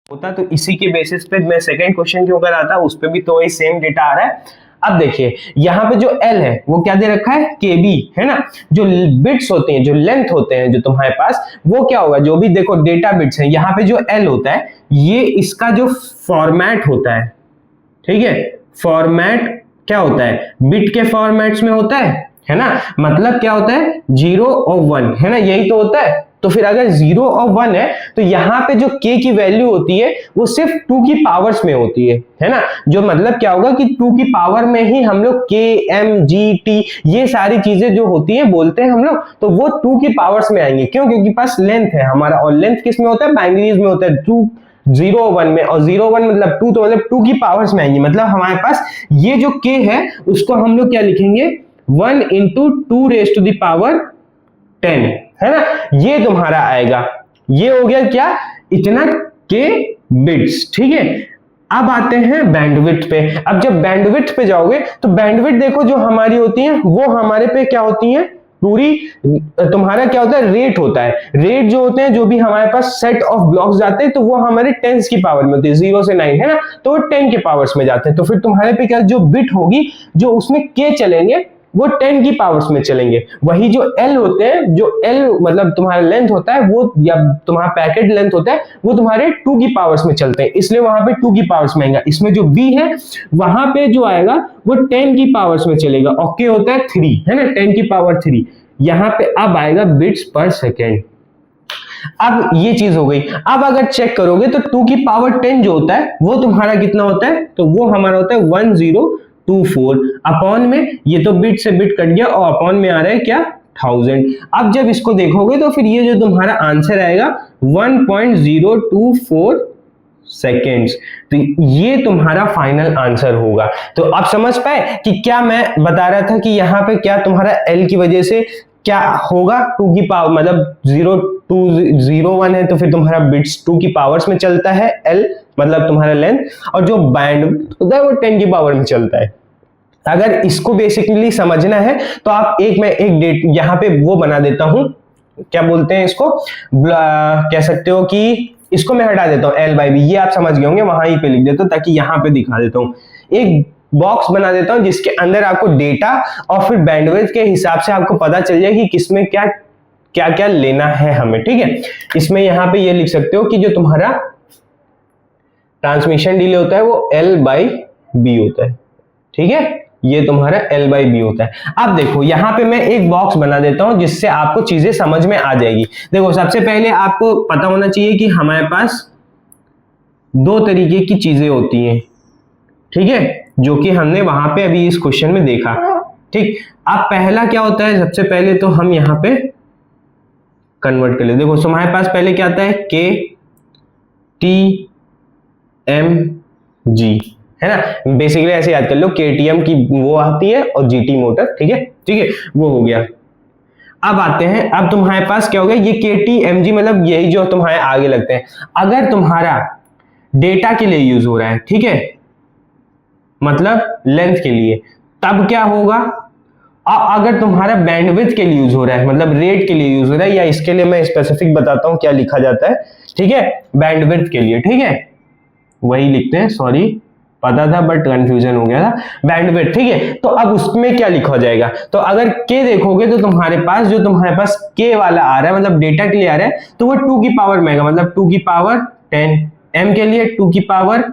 Speaker 1: होता तो इसी के बेसिस पे मैं सेकंड क्वेश्चन क्यों कराता, उस पे भी तो वही सेम डेटा आ रहा है। अब देखिए यहाँ पे जो L है वो क्या दे रखा है, KB है ना। जो बिट्स होते हैं, जो लेंथ होते हैं जो तुम्हारे पास, वो क्या होगा, जो भी देखो डेटा बिट्स हैं, यहाँ पे जो L होता है ये इसका जो फॉर्मेट होता है, ठीक है। फॉर्मेट क्या होता है, बिट के फॉर्मेट्स में होता है ना। मतलब क्या होता है, 0 और 1 है ना, यही तो होता है। तो फिर अगर 0 और 1 है तो यहाँ पे जो k की वैल्यू होती है वो सिर्फ 2 की पावर्स में होती है ना। जो मतलब क्या होगा कि 2 की पावर में ही हम लोग k, m, g, t ये सारी चीजें जो होती है बोलते हैं हम लोग, तो वो 2 की पावर्स में आएंगे। क्यों, क्योंकि पास लेंथ है हमारा, और लेंथ किस में होता है, बाइनरीज में होता है, 2 0 1 में, और 0 1 मतलब 2, तो मतलब 2 की पावर्स में आएंगी। मतलब हमारे पास ये जो k है उसको हम लोग क्या लिखेंगे, 1 into 2 raised to the power 10 है ना, ये तुम्हारा आएगा। ये हो गया क्या, इतना k बिट्स, ठीक है। अब आते हैं बैंडविड्थ पे। अब जब बैंडविड्थ पे जाओगे तो बैंडविड्थ देखो जो हमारी होती है वो हमारे पे क्या होती है, पूरी तुम्हारा क्या होता है, रेट होता है। रेट जो होते हैं, जो भी हमारे पास सेट ऑफ ब्लॉक्स जाते हैं तो वो हमारे टेंस की पावर में होती है, 0 से 9 है ना, तो वो 10 के पावर्स में जाते हैं। तो फिर तुम्हारे पे क्या जो बिट होगी, जो उसमें k चलेंगे वो 10 की पावर्स में चलेंगे। वही जो L होते हैं, जो L मतलब तुम्हारा लेंथ होता है वो, या तुम्हारा पैकेट लेंथ होता है वो तुम्हारे 2 की पावर्स में चलते हैं, इसलिए वहां पे 2 की पावर्स में आएगा। इसमें जो B है वहां पे जो आएगा वो 10 की पावर्स में चलेगा, और K होता है 3 है ना, 10 की पावर 3। यहाँ पे अब आएगा बिट्स पर सेकेंड। अब ये चीज हो गई। अब अगर चेक करोगे तो 2 की पावर 10 जो होता है वो तुम्हारा कितना होता है, तो वो हमारा होता है 1024 अपॉन में, ये तो बिट से बिट कट गया, और अपॉन में आ रहा है क्या, 1000। अब जब इसको देखोगे तो फिर ये जो तुम्हारा आंसर आएगा 1.024 सेकेंड्स, तो ये तुम्हारा फाइनल आंसर होगा। तो आप समझ पाए कि क्या मैं बता रहा था कि यहाँ पे क्या तुम्हारा L की वजह से क्या होगा, 2 की पावर मतलब 0 2 0 1 है तो फिर तुम्हारा बिट्स 2 की पावर्स में चलता है, L मतलब तुम्हारा लेंथ, और जो बैंडविड्थ होता है वो 10 की पावर में चलता है। अगर इसको बेसिकली समझना है तो आप मैं एक डेट यहाँ पे वो बना देता हूं, क्या बोलते हैं इसको, कह सकते हो कि इसको मैं हटा देता हूं L/B, ये आप समझ गए होंगे, वहां ही पे लिख देता हूं ताकि यहाँ पे दिखा देता हूं। एक बॉक्स बना देता हूं जिसके अंदर आपको डेटा और फिर बैंडविड्थ के हिसाब से आपको पता चल जाए कि किसमें क्या क्या क्या लेना है हमें, ठीक है। इसमें यहाँ पे ये लिख सकते हो कि जो तुम्हारा ट्रांसमिशन डिले होता है वो L/B होता है, ठीक है, ये तुम्हारा L/B होता है। अब देखो यहाँ पे मैं एक बॉक्स बना देता हूं जिससे आपको चीजें समझ में आ जाएगी। देखो सबसे पहले आपको पता होना चाहिए कि हमारे पास 2 तरीके की चीजें होती हैं, ठीक है, जो कि हमने वहां पे अभी इस क्वेश्चन में देखा, ठीक। अब पहला क्या होता है, सबसे पहले तो हम यहाँ पे कन्वर्ट कर ले। देखो हमारे पास पहले क्या आता है, KTMG है ना, बेसिकली ऐसे याद कर लो, KTM की वो आती है और GT मोटर, ठीक है, वो हो गया। अब आते हैं, अब तुम्हारे पास क्या हो गया, ये KTMG मतलब यही जो तुम्हारे आगे लगते हैं। अगर तुम्हारा डेटा के लिए यूज हो रहा है, ठीक है, मतलब लेंथ के लिए, तब क्या होगा, अगर तुम्हारा बैंडविड्थ के लिए यूज हो रहा है, मतलब रेट के लिए यूज हो रहा है, या इसके लिए मैं स्पेसिफिक बताता हूं क्या लिखा जाता है, ठीक है, बैंडविड्थ के लिए, ठीक है, वही लिखते हैं, सॉरी पता था बट कंफ्यूजन हो गया था, बैंडविड्थ, ठीक है। तो अब उसमें क्या लिखा जाएगा, तो अगर k देखोगे तो तुम्हारे पास जो तुम्हारे पास k वाला आ रहा है, मतलब डेटा के लिए आ रहा है, तो वो 2 की पावर में आएगा, मतलब 2 की पावर 10, m के लिए 2 की पावर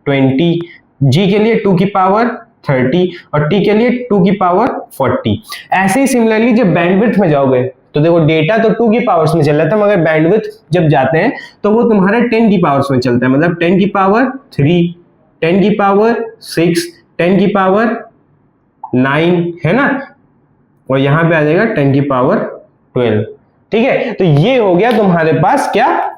Speaker 1: 20, g के लिए 2 की पावर 30 और t के लिए 2 की पावर 40। ऐसे ही सिमिलरली जब बैंडविड्थ में जाओगे तो देखो डेटा तो 2 की पावर्स में चल रहा था, मगर बैंडविड्थ जब जाते हैं तो वो तुम्हारा 10 की पावर्स में चलता है, मतलब 10 की पावर 3, 10 की पावर 6, 10 की पावर 9 है ना, और यहां पे आ जाएगा 10 की पावर 12, ठीक है। तो ये हो गया तुम्हारे पास क्या,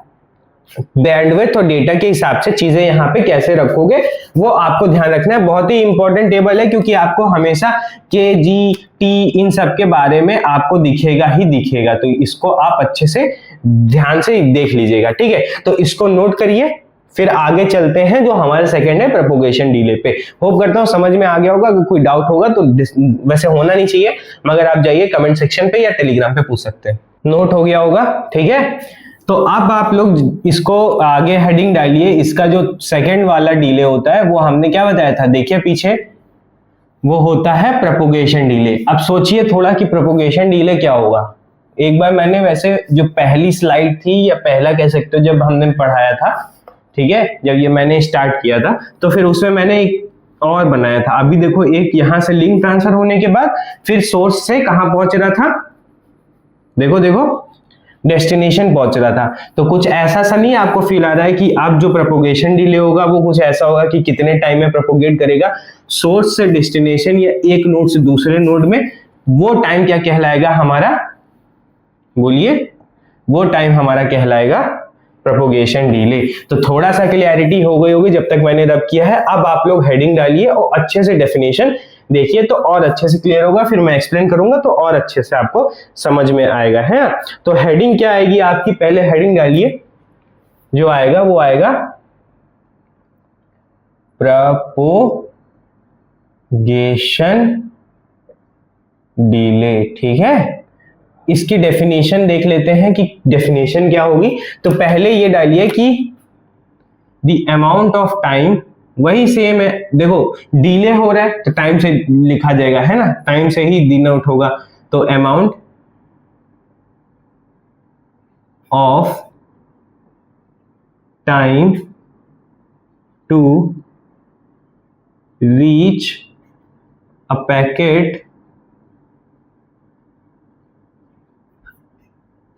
Speaker 1: बैंडविड्थ और डेटा के हिसाब से चीजें यहाँ पे कैसे रखोगे वो आपको ध्यान रखना है। बहुत ही इंपॉर्टेंट टेबल है, क्योंकि आपको हमेशा के, जी, टी इन सब के बारे में आपको दिखेगा ही दिखेगा, तो इसको आप अच्छे से ध्यान से देख लीजिएगा, ठीक है। तो इसको नोट करिए, फिर आगे चलते हैं जो हमारा सेकंड है प्रोपोगेशन डिले पे। होप करता हूं समझ में आ गया होगा। अगर कोई डाउट होगा तो वैसे होना नहीं चाहिए, मगर आप जाइए कमेंट सेक्शन पे या टेलीग्राम पे पूछ सकते हैं। नोट हो गया होगा, ठीक है। तो अब आप लोग इसको आगे हेडिंग डालिए। इसका जो सेकंड वाला डिले होता है वो हमने क्या बताया था, देखिए पीछे, वो होता है प्रोपोगेशन डिले। अब सोचिए थोड़ा कि प्रोपोगेशन डिले क्या होगा। एक बार मैंने वैसे जो पहली स्लाइड थी या पहला कह सकते हो जब हमने पढ़ाया था, ठीक है, जब ये मैंने स्टार्ट किया था तो फिर उसमें मैंने एक और बनाया था। अभी देखो एक यहां से लिंक ट्रांसफर होने के बाद फिर सोर्स से कहां पहुंच रहा था, देखो देखो, डेस्टिनेशन पहुंच रहा था। तो कुछ ऐसा सा नहीं आपको फील आ रहा है कि अब जो प्रोपोगेशन डिले होगा वो कुछ ऐसा होगा कि कितने टाइम में प्रोपोगेट करेगा सोर्स से डेस्टिनेशन या एक नोड से दूसरे नोड में, वो टाइम क्या कहलाएगा हमारा, बोलिए, वो टाइम हमारा कहलाएगा प्रोपोगेशन डिले। तो थोड़ा सा क्लियरिटी हो गई होगी जब तक मैंने रब किया है। अब आप लोग हेडिंग डालिए और अच्छे से डेफिनेशन देखिए तो और अच्छे से क्लियर होगा। फिर मैं एक्सप्लेन करूंगा तो और अच्छे से आपको समझ में आएगा, है। तो हेडिंग क्या आएगी आपकी, पहले हेडिंग डालिए, जो आएगा वो आएगा प्रोपोगेशन डिले, ठीक है। इसकी डेफिनेशन देख लेते हैं कि डेफिनेशन क्या होगी। तो पहले ये डालिए कि द अमाउंट ऑफ टाइम, वही सेम है, देखो डिले हो रहा है तो टाइम से लिखा जाएगा, है ना, टाइम से ही डिनोट होगा। तो amount of time to reach a packet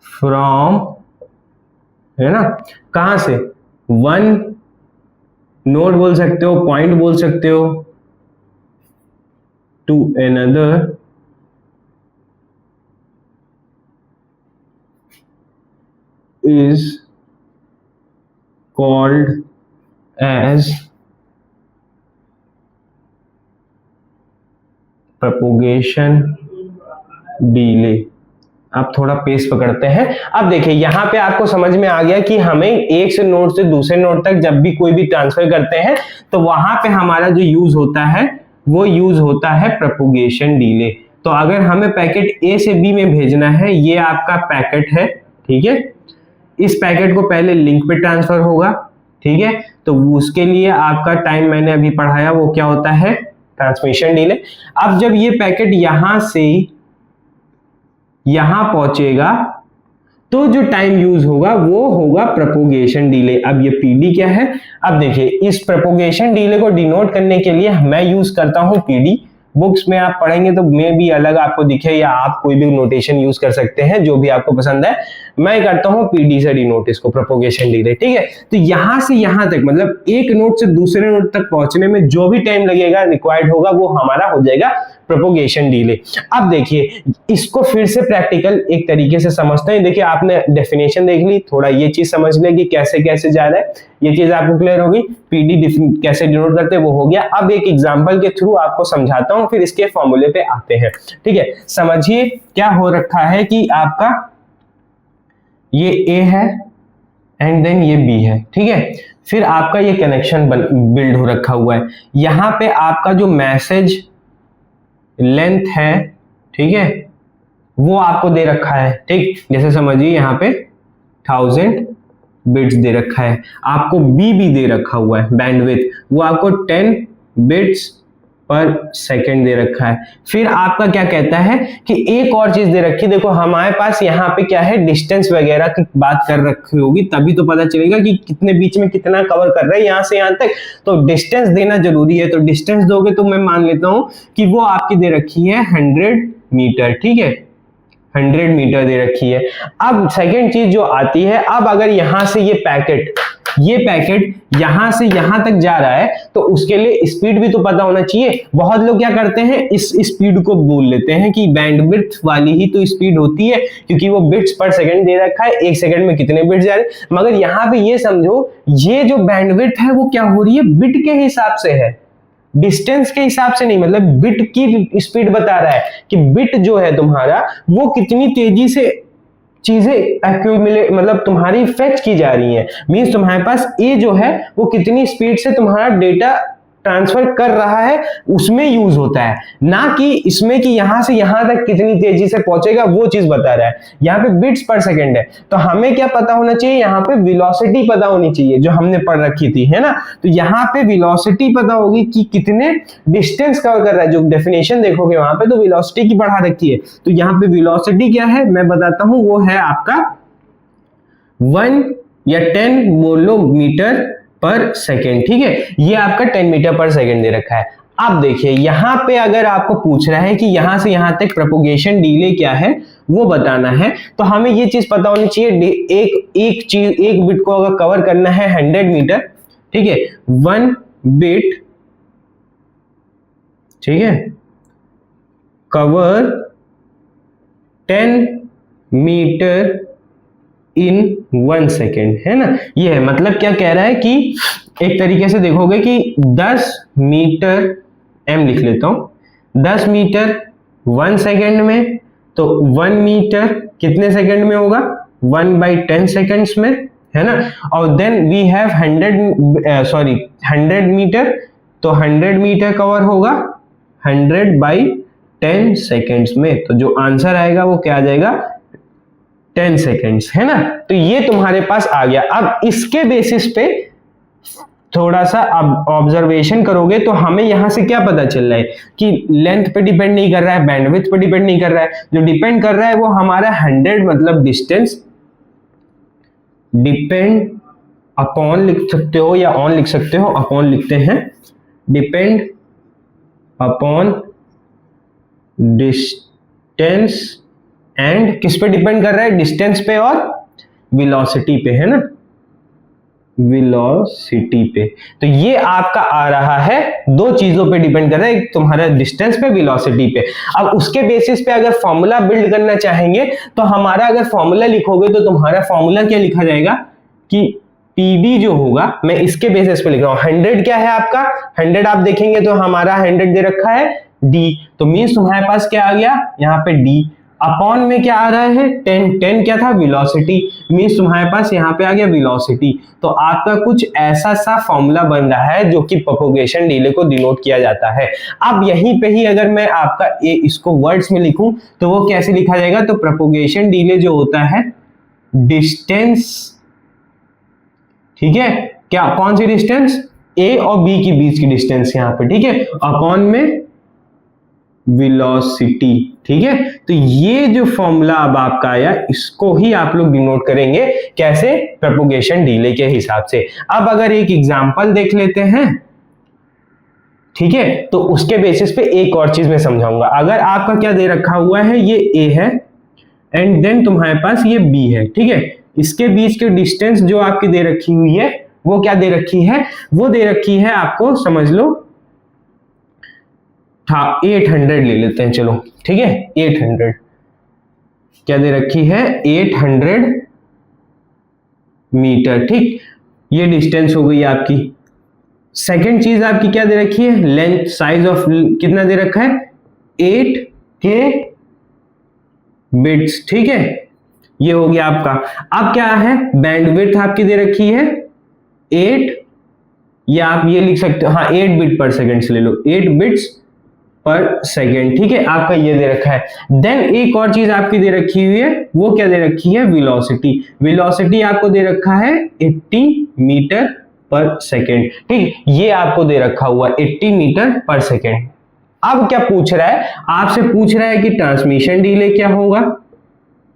Speaker 1: from, है ना, कहां से, वन नोड बोल सकते हो, पॉइंट बोल सकते हो, to another is called as propagation delay. आप थोड़ा पेस पकड़ते हैं। अब देखिए यहां पे आपको समझ में आ गया कि हमें एक से नोड से दूसरे नोड तक जब भी कोई भी ट्रांसफर करते हैं तो वहां पे हमारा जो यूज होता है वो यूज होता है प्रोपोगेशन डिले। तो अगर हमें पैकेट ए से बी में भेजना है, ये आपका पैकेट है, ठीक है, इस पैकेट को पहले लिंक पे ट्रांसफर होगा, ठीक है। तो उसके लिए आपका टाइम मैंने अभी पढ़ाया वो क्या होता है, ट्रांसमिशन डिले। अब जब ये पैकेट यहां से यहां पहुंचेगा तो जो टाइम यूज होगा वो होगा प्रोपोगेशन डिले। अब ये पीडी क्या है, अब देखिए इस प्रोपोगेशन डिले को डिनोट करने के लिए मैं यूज करता हूं पीडी। बुक्स में आप पढ़ेंगे तो मे भी अलग आपको दिखे या आप कोई भी नोटेशन यूज कर सकते हैं जो भी आपको पसंद है। मैं करता हूं पीडी से डिनोट इसको, प्रोपोगेशन डिले, ठीक है। तो यहां से यहां तक मतलब एक नोड से दूसरे नोड तक पहुंचने में जो भी टाइम लगेगा रिक्वायर्ड होगा वो हमारा हो जाएगा प्रोपोगेशन डिले। अब देखिए इसको फिर से प्रैक्टिकल एक तरीके से समझते हैं। देखिए आपने डेफिनेशन देख ली, थोड़ा ये चीज समझ ले कि कैसे कैसे जा रहा है, ये चीज आपको क्लियर होगी। पीडी कैसे डिनोट करते हैं वो हो गया। अब एक एग्जांपल के थ्रू आपको समझाता हूं, फिर इसके फॉर्मूले पे आते हैं, ठीक है। समझिए क्या हो रखा है कि आपका ये ए है एंड देन ये बी है, ठीक है। फिर आपका ये कनेक्शन बिल्ड हो रखा हुआ है। यहां पे आपका जो मैसेज लेंथ है, ठीक है, वो आपको दे रखा है, ठीक। जैसे समझिए यहाँ पे 1000 बिट्स दे रखा है। आपको बी भी दे रखा हुआ है बैंडविड्थ, वो आपको 10 बिट्स पर सेकंड दे रखा है। फिर आपका क्या कहता है कि एक और चीज दे रखी है, देखो हमारे पास यहाँ पे क्या है, डिस्टेंस वगैरह की बात कर रखी होगी तभी तो पता चलेगा कि कितने बीच में कितना कवर कर रहा है यहाँ से यहाँ तक। तो डिस्टेंस देना जरूरी है। तो डिस्टेंस दोगे तो मैं मान लेता हूं कि वो आपकी दे रखी है 100 मीटर, ठीक है, 100 मीटर दे रखी है। अब सेकेंड चीज जो आती है, अब अगर यहां से ये पैकेट यहां से यहां तक जा रहा है तो उसके लिए स्पीड भी तो पता होना चाहिए। बहुत लोग क्या करते हैं, इस स्पीड को बोल लेते हैं कि बैंडविड्थ वाली ही तो स्पीड होती है क्योंकि वो बिट्स पर सेकंड दे रखा है, एक सेकंड में कितने बिट्स जा रहे हैं। मगर यहां पे ये समझो, ये जो बैंडविड्थ है वो क्या हो रही है, बिट के हिसाब से है, डिस्टेंस के हिसाब से नहीं। मतलब बिट की स्पीड बता रहा है कि बिट जो है तुम्हारा वो कितनी तेजी से चीजें एक्यूमुलेट मतलब तुम्हारी फेच की जा रही हैं, मींस तुम्हारे पास ये जो है वो कितनी स्पीड से तुम्हारा डेटा ट्रांसफर कर रहा है उसमें यूज होता है, ना कि इसमें कि यहां से यहां तक कितनी तेजी से पहुंचेगा वो चीज बता रहा है। यहाँ पे बिट्स पर सेकंड है, तो हमें क्या पता होना चाहिए, यहाँ पे वेलोसिटी पता होनी चाहिए जो हमने पढ़ रखी थी, है ना। तो यहाँ पे वेलोसिटी पता होगी कि कितने डिस्टेंस कवर कर रहा है, जो डेफिनेशन देखोगे वहां पे तो वेलोसिटी की बढ़ा रखी है। तो यहाँ पे वेलोसिटी क्या है मैं बताता हूं, वो है आपका 1 या 10 बोल लो मीटर पर सेकेंड, ठीक है। ये आपका 10 मीटर पर सेकेंड दे रखा है। अब देखिए यहाँ पे अगर आपको पूछ रहा है कि यहां से यहां तक प्रोपगेशन डिले क्या है वो बताना है, तो हमें ये चीज पता होनी चाहिए, एक बिट को अगर कवर करना है 100 मीटर, ठीक है, 1 बिट, ठीक है, कवर 10 मीटर इन 1 सेकेंड, है ना। ये है मतलब क्या कह रहा है कि एक तरीके से देखोगे कि 10 मीटर, m लिख लेता हूं, 10 मीटर 1 सेकेंड में, तो 1 मीटर कितने सेकेंड में होगा, 1/10 सेकेंड्स में, है ना। और देन वी हैव 100 मीटर, तो 100 मीटर कवर होगा 100/10 सेकेंड्स में, तो जो आंसर आएगा वो क्या आ जाएगा, 10 सेकेंड्स, है ना। तो ये तुम्हारे पास आ गया। अब इसके बेसिस पे थोड़ा सा अब ऑब्जर्वेशन करोगे तो हमें यहां से क्या पता चल रहा है कि लेंथ पे डिपेंड नहीं कर रहा है, बैंडविड्थ पे डिपेंड नहीं कर रहा है, जो डिपेंड कर रहा है वो हमारा 100 मतलब डिस्टेंस, डिपेंड अपॉन लिख सकते हो या ऑन लिख सकते हो, अपॉन लिखते हैं, डिपेंड अपॉन डिस्टेंस एंड किस पे डिपेंड कर रहा है, डिस्टेंस पे और वेलोसिटी पे, है ना, वेलोसिटी पे। तो ये आपका आ रहा है, दो चीजों पे डिपेंड कर रहा है, एक तुम्हारा डिस्टेंस पे, वेलोसिटी पे। अब उसके बेसिस पे अगर फॉर्मूला बिल्ड करना चाहेंगे तो हमारा अगर फॉर्मूला लिखोगे तो तुम्हारा फॉर्मूला क्या लिखा जाएगा कि पीडी जो होगा, मैं इसके बेसिस पे लिख रहा हूं, 100 क्या है आपका, 100 आप देखेंगे तो हमारा 100 दे रखा है डी, तो मींस तुम्हारे पास क्या आ गया यहाँ पे डी, अपॉन में क्या आ रहा है 10 क्या था, वेलोसिटी, मींस तुम्हारे पास यहाँ पे आ गया वेलोसिटी। तो आपका कुछ ऐसा सा फॉर्मूला बन रहा है जो कि प्रोपगेशन डिले को डिनोट किया जाता है। अब यहीं पे ही अगर मैं आपका इसको वर्ड्स में लिखूं तो वो कैसे लिखा जाएगा, तो प्रोपगेशन डिले जो होता है डिस्टेंस, ठीक है, क्या कौन सी डिस्टेंस, ए और बी के बीच की डिस्टेंस यहाँ पे, ठीक है, अपॉन में वेलोसिटी, ठीक है। तो ये जो फॉर्मूला अब आपका आया इसको ही आप लोग डिनोट करेंगे कैसे, प्रोपगेशन डिले के हिसाब से। अब अगर एक एग्जांपल देख लेते हैं, ठीक है, तो उसके बेसिस पे एक और चीज मैं समझाऊंगा। अगर आपका क्या दे रखा हुआ है, ये ए है एंड देन तुम्हारे पास ये बी है, ठीक है, इसके बीच की डिस्टेंस जो आपकी दे रखी हुई है वो क्या दे रखी है, वो दे रखी है आपको समझ लो 800 ले लेते हैं, चलो ठीक है, 800 क्या दे रखी है, 800 मीटर, ठीक, ये डिस्टेंस हो गई आपकी। सेकंड चीज आपकी क्या दे रखी है, लेंथ, साइज ऑफ कितना दे रखा है, 8K बिट्स, ठीक है, ये हो गया आपका। अब क्या है, बैंडविड्थ आपकी दे रखी है 8, या आप ये लिख सकते हो, हाँ 8 बिट पर सेकंड से ले लो, 8 बिट्स पर सेकेंड, ठीक है, आपका ये दे रखा है। देन एक और चीज आपकी दे रखी हुई है, वो क्या दे रखी है, वेलोसिटी। वेलोसिटी आपको दे रखा है 80 मीटर पर सेकेंड, ठीक, ये आपको दे रखा हुआ 80 मीटर पर सेकेंड। अब क्या पूछ रहा है, आपसे पूछ रहा है कि ट्रांसमिशन डिले क्या होगा,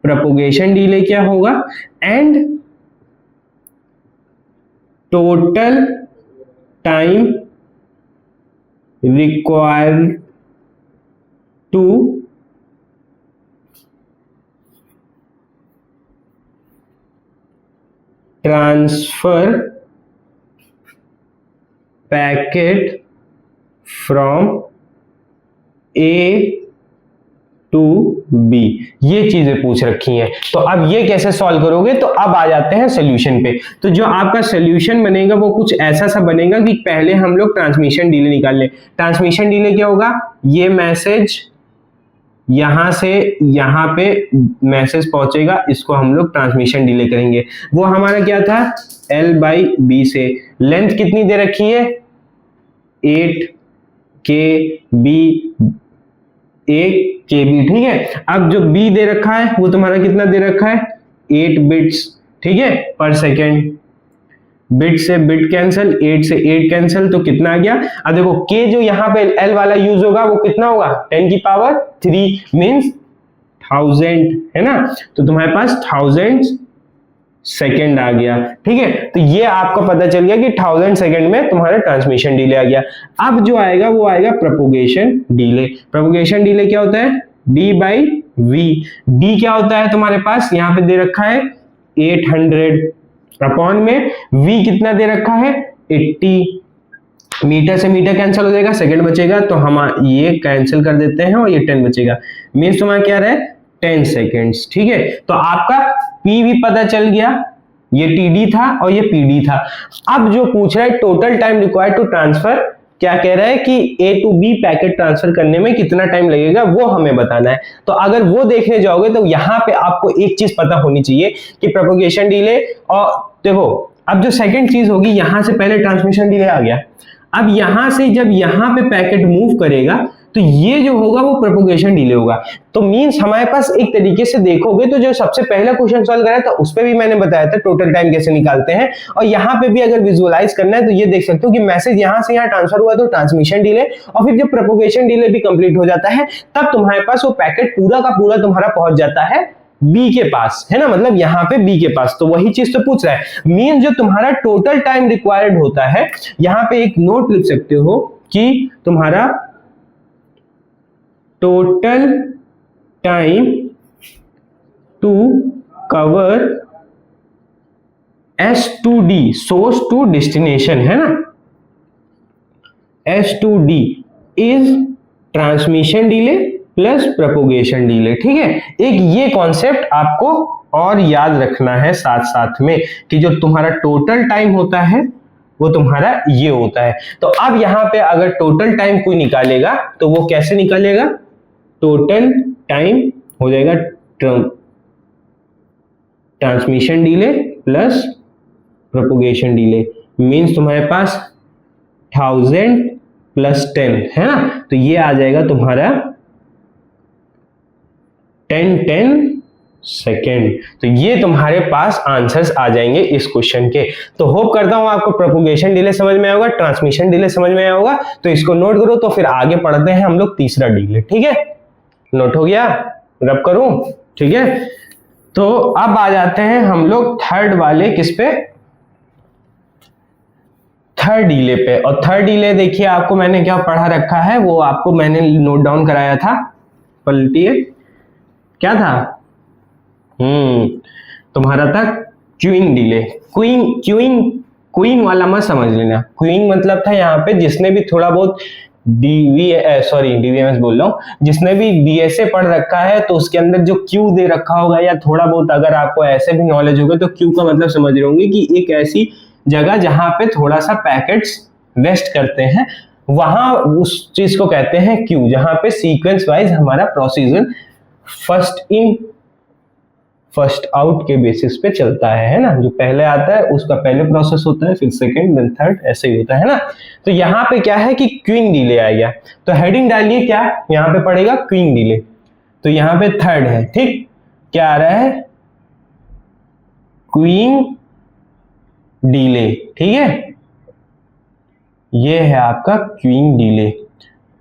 Speaker 1: प्रोपगेशन डिले क्या होगा, and total time required to transfer packet from A to B, ये चीजें पूछ रखी हैं। तो अब ये कैसे सॉल्व करोगे, तो अब आ जाते हैं सोल्यूशन पे। तो जो आपका सोल्यूशन बनेगा वो कुछ ऐसा सा बनेगा कि पहले हम लोग ट्रांसमिशन डिले निकाल लें। ट्रांसमिशन डिले क्या होगा, ये मैसेज यहां से यहां पे मैसेज पहुंचेगा, इसको हम लोग ट्रांसमिशन डिले करेंगे। वो हमारा क्या था, L/B से लेंथ कितनी दे रखी है 8 KB, 1 KB, ठीक है। अब जो B दे रखा है वो तुम्हारा कितना दे रखा है 8 बिट्स, ठीक है, पर सेकेंड। बिट से बिट कैंसिल, 8 से 8 कैंसिल, तो कितना आ गया। अब देखो K जो यहाँ पे L वाला यूज होगा वो कितना होगा 10 की पावर 3 मींस 1000, है ना। तो तुम्हारे पास 1000 सेकेंड आ गया, ठीक है। तो ये आपको पता चल गया कि 1000 सेकेंड में तुम्हारा ट्रांसमिशन डिले आ गया। अब जो आएगा वो आएगा प्रोपोगेशन डिले। प्रोपोगेशन डिले क्या होता है D/V। D क्या होता है तुम्हारे पास यहाँ पे दे रखा है 800 अपॉन में V कितना दे रखा है 80। मीटर से मीटर कैंसिल हो जाएगा, सेकंड बचेगा, तो हम ये कैंसिल कर देते हैं और ये 10 बचेगा। मीन्स तुम्हारा क्या रहा है 10 सेकेंड्स, ठीक है। तो आपका P भी पता चल गया, ये TD था और ये PD था। अब जो पूछ रहा है total time required to transfer, क्या कह रहा है कि A to B packet transfer करने में कितना टाइम लगेगा वो हमें बताना है। तो अगर वो देखने जाओगे तो यहाँ पे आपको एक चीज पता होनी चाहिए कि प्रोपोगेशन डिले, और देखो अब जो सेकंड चीज होगी, यहां से पहले ट्रांसमिशन डिले आ गया, अब यहां से जब यहां पे पैकेट मूव करेगा तो ये जो होगा वो प्रोपोगेशन डिले होगा। तो मींस हमारे पास एक तरीके से देखोगे तो जो सबसे पहला क्वेश्चन सॉल्व कराया था उस पे भी मैंने बताया था टोटल टाइम कैसे निकालते हैं, और यहाँ पे भी अगर विजुअलाइज करना है तो ये देख सकते हो कि मैसेज यहाँ से यहाँ ट्रांसफर हुआ तो ट्रांसमिशन डिले, और फिर जब प्रोपोगेशन डिले भी कंप्लीट हो जाता है तब तुम्हारे पास वो पैकेट पूरा का पूरा तुम्हारा पहुंच जाता है B के पास, है ना, मतलब यहाँ पे B के पास। तो वही चीज तो पूछ रहा है। मीन जो तुम्हारा टोटल टाइम रिक्वायर्ड होता है, यहाँ पे एक नोट लिख सकते हो कि तुम्हारा total time to cover S2D source to destination, है ना, S2D is transmission delay plus propagation delay, ठीक है। एक ये कॉन्सेप्ट आपको और याद रखना है साथ साथ में कि जो तुम्हारा टोटल टाइम होता है वो तुम्हारा ये होता है। तो अब यहां पे अगर टोटल टाइम कोई निकालेगा तो वो कैसे निकालेगा, टोटल टाइम हो जाएगा transmission delay plus propagation delay, means तुम्हारे पास 1000 प्लस 10, है ना। तो ये आ जाएगा तुम्हारा 10 सेकेंड। तो ये तुम्हारे पास आंसर्स आ जाएंगे इस क्वेश्चन के। तो होप करता हूं आपको प्रोपोगेशन डिले समझ में आया होगा, ट्रांसमिशन डिले समझ में आया होगा। तो इसको नोट करो, तो फिर आगे पढ़ते हैं हम लोग तीसरा डिले, ठीक है। नोट हो गया, रब करूं, ठीक है। तो अब आ जाते हैं हम लोग थर्ड वाले किस पे, थर्ड डिले पे। और थर्ड डिले देखिए आपको मैंने क्या पढ़ा रखा है वो आपको मैंने नोट डाउन कराया था, पलटिए क्या था, तुम्हारा था क्यूइंग डिले। क्यूइंग वाला मत समझ लेना। क्यूइंग मतलब था यहाँ पे जिसने भी थोड़ा बहुत डीवीएमएस बोल रहा हूँ, जिसने भी बीएसए पढ़ रखा है तो उसके अंदर जो क्यू दे रखा होगा या थोड़ा बहुत अगर आपको ऐसे भी नॉलेज होगा तो क्यू का मतलब समझ रहे होंगे कि एक ऐसी जगह जहां पे थोड़ा सा पैकेट्स वेस्ट करते हैं, वहां उस चीज को कहते हैं क्यू, जहां पे सीक्वेंस वाइज हमारा procedure first in first out के बेसिस पे चलता है ना। जो पहले आता है उसका पहले प्रोसेस होता है, फिर सेकंड, देन थर्ड, ऐसे ही होता है ना। तो यहाँ पे क्या है कि क्यूइंग डिले आ गया, तो हेडिंग डालिए क्या यहाँ पे पड़ेगा क्यूइंग डिले। तो यहाँ पे थर्ड है, ठीक, क्या आ रहा है क्यूइंग डिले, ठीक है, ये है आपका क्यूइंग डिले।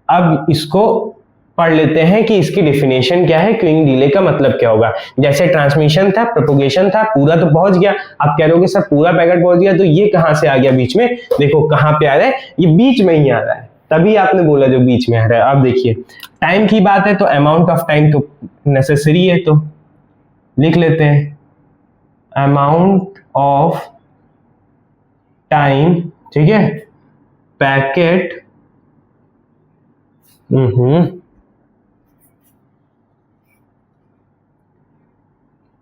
Speaker 1: अब इसको पढ़ लेते हैं कि इसकी डेफिनेशन क्या है, क्यूइंग डिले का मतलब क्या होगा। जैसे ट्रांसमिशन था, प्रोपोगेशन था, पूरा तो पहुंच गया। आप कह रहे हो कि सर पूरा पैकेट पहुंच गया, तो ये कहां से आ गया बीच में, देखो कहां पे आ रहा है, ये बीच में ही आ रहा है, तभी आपने बोला जो बीच में आ रहा है। आप देखिए टाइम की बात है तो अमाउंट ऑफ टाइम तो नेसेसरी है, तो लिख लेते हैं अमाउंट ऑफ टाइम, ठीक है, पैकेट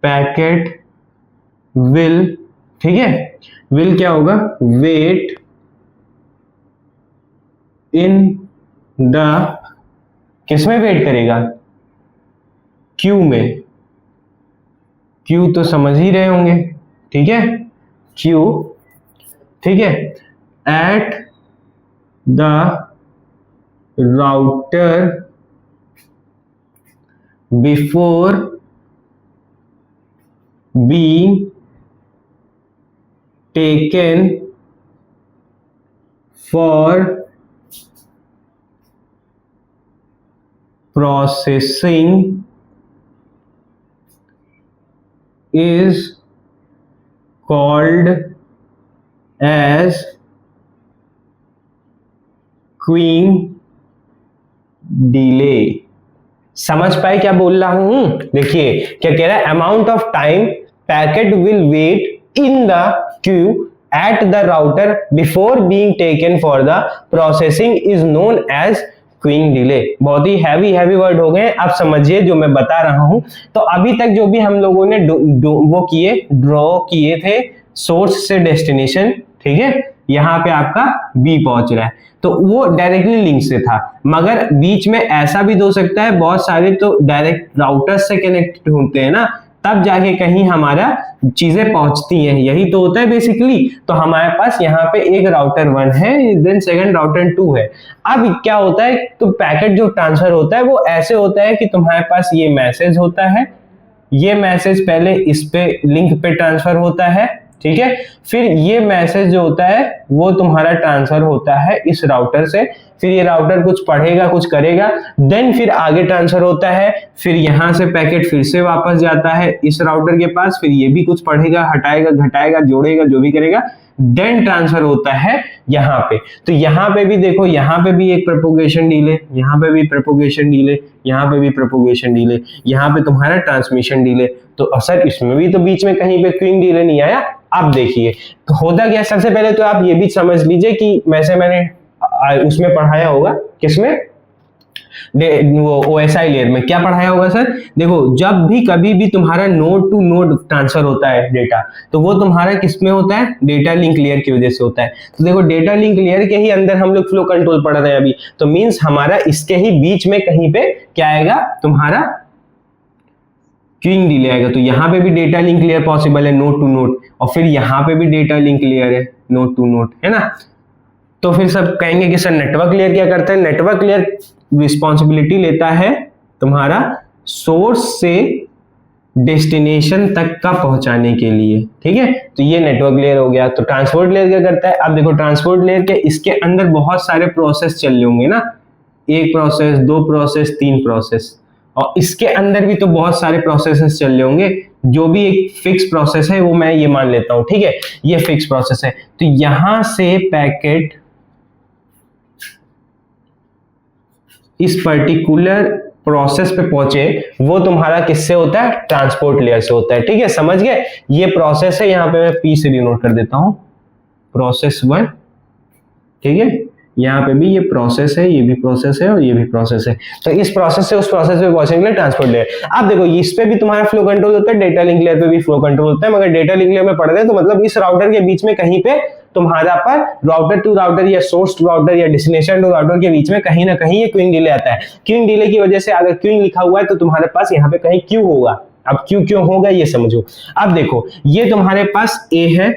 Speaker 1: पैकेट विल, ठीक है, विल क्या होगा, वेट इन द, किसमें वेट करेगा, क्यू में, क्यू तो समझ ही रहे होंगे, ठीक है, क्यू, ठीक है, eight the router before being taken for processing is called as queuing delay। समझ पाए क्या बोल रहा हूं? देखिए क्या कह रहा है, amount of time packet will wait in the queue at the router before being taken for the processing is known as queuing delay. बहुत ही हैवी वर्ड हो गए, आप समझिए जो मैं बता रहा हूं। तो अभी तक जो भी हम लोगों ने ड्रॉ किए थे सोर्स से डेस्टिनेशन, ठीक है, यहां पे आपका बी पहुंच रहा है, तो वो डायरेक्टली लिंक से था, मगर बीच में ऐसा भी हो सकता है, बहुत सारे तो डायरेक्ट राउटर से कनेक्ट होते हैं ना, तब जाके कहीं हमारा चीजें पहुंचती हैं, यही तो होता है बेसिकली। तो हमारे पास यहाँ पे एक राउटर 1 है, देन सेकंड राउटर 2 है। अब क्या होता है, तो पैकेट जो ट्रांसफर होता है वो ऐसे होता है कि तुम्हारे पास ये मैसेज होता है, ये मैसेज पहले इस पे लिंक पे ट्रांसफर होता है, ठीक है, फिर ये मैसेज जो होता है वो तुम्हारा ट्रांसफर होता है इस राउटर से, फिर ये राउटर कुछ पढ़ेगा कुछ करेगा, देन फिर आगे ट्रांसफर होता है, फिर यहां से पैकेट फिर से वापस जाता है इस राउटर के पास, फिर ये भी कुछ पढ़ेगा, हटाएगा, घटाएगा, जोड़ेगा, जो भी करेगा, देन ट्रांसफर होता है यहाँ पे। तो यहाँ पे भी देखो, यहाँ पे भी एक प्रोपोगेशन डिले, यहाँ पे भी प्रोपोगेशन डिले, यहाँ पे भी प्रोपोगेशन डिले, यहाँ पे तुम्हारा ट्रांसमिशन डिले। तो असर इसमें भी तो बीच में कहीं पे क्यूइंग डिले नहीं आया। अब देखिए तो होता क्या, सबसे पहले तो आप ये भी समझ लीजिए कि वैसे मैंने उसमें पढ़ाया होगा, किसमें, वो OSI लेयर में क्या पढ़ाया होगा सर। देखो जब भी कभी भी तुम्हारा नोड टू नोड ट्रांसफर होता है डेटा, तो वो तुम्हारा किस में होता है, डेटा लिंक लेयर की वजह से होता है। तो देखो डेटा लिंक लेयर के ही अंदर हम लोग फ्लो कंट्रोल पढ़ रहे हैं अभी, तो मींस हमारा इसके ही बीच में कहीं पे क्या आएगा, तुम्हारा क्यूइंग डिले आएगा। तो यहाँ पे भी डेटा लिंक लेयर पॉसिबल है, नोड टू नोड, और फिर यहाँ पे भी डेटा लिंक लेयर है, नोड टू नोड, है ना। तो फिर सब कहेंगे कि सर नेटवर्क लेयर क्या करता है, नेटवर्क लेयर रिस्पॉन्सिबिलिटी लेता है तुम्हारा सोर्स से डेस्टिनेशन तक का पहुंचाने के लिए, ठीक है। तो ये नेटवर्क लेयर हो गया। तो ट्रांसपोर्ट लेयर क्या करता है, अब देखो ट्रांसपोर्ट लेयर के इसके अंदर बहुत सारे प्रोसेस चल रहे होंगे ना, एक प्रोसेस, दो प्रोसेस, तीन प्रोसेस, और इसके अंदर भी तो बहुत सारे प्रोसेसेस चल रहे होंगे। जो भी एक फिक्स प्रोसेस है वो मैं ये मान लेता हूं, ठीक है, ये फिक्स प्रोसेस है। तो यहां से पैकेट इस पर्टिकुलर प्रोसेस पे पहुंचे, वो तुम्हारा किससे होता है, ट्रांसपोर्ट लेयर से होता है, ठीक है, समझ गए। ये प्रोसेस है, यहां पे मैं पी से डिनोट कर देता हूं, प्रोसेस 1, ठीक है, यहाँ पे भी ये प्रोसेस है, ये भी प्रोसेस है, और ये भी प्रोसेस है। तो इस प्रोसेस से उस प्रोसेस पे पहुंचने के लिए ट्रांसपोर्ट लेयर। अब देखो इस पे भी तुम्हारा फ्लो कंट्रोल होता है, डेटा लिंक लेयर पे भी फ्लो कंट्रोल होता है, मगर डेटा लिंक लेयर में पढ़ रहे हैं तो मतलब इस राउटर के बीच में कहीं पे तुम्हारा पर राउटर टू राउटर या सोर्स टू राउटर या डेस्टिनेशन टू राउटर के बीच में कहीं ना कहीं ये क्यूइंग डिले आता है। क्यूइंग डिले की वजह से अगर क्यूइंग लिखा हुआ है तो तुम्हारे पास यहाँ पे कहीं क्यू होगा। अब क्यों होगा ये समझो। अब देखो ये तुम्हारे पास ए है,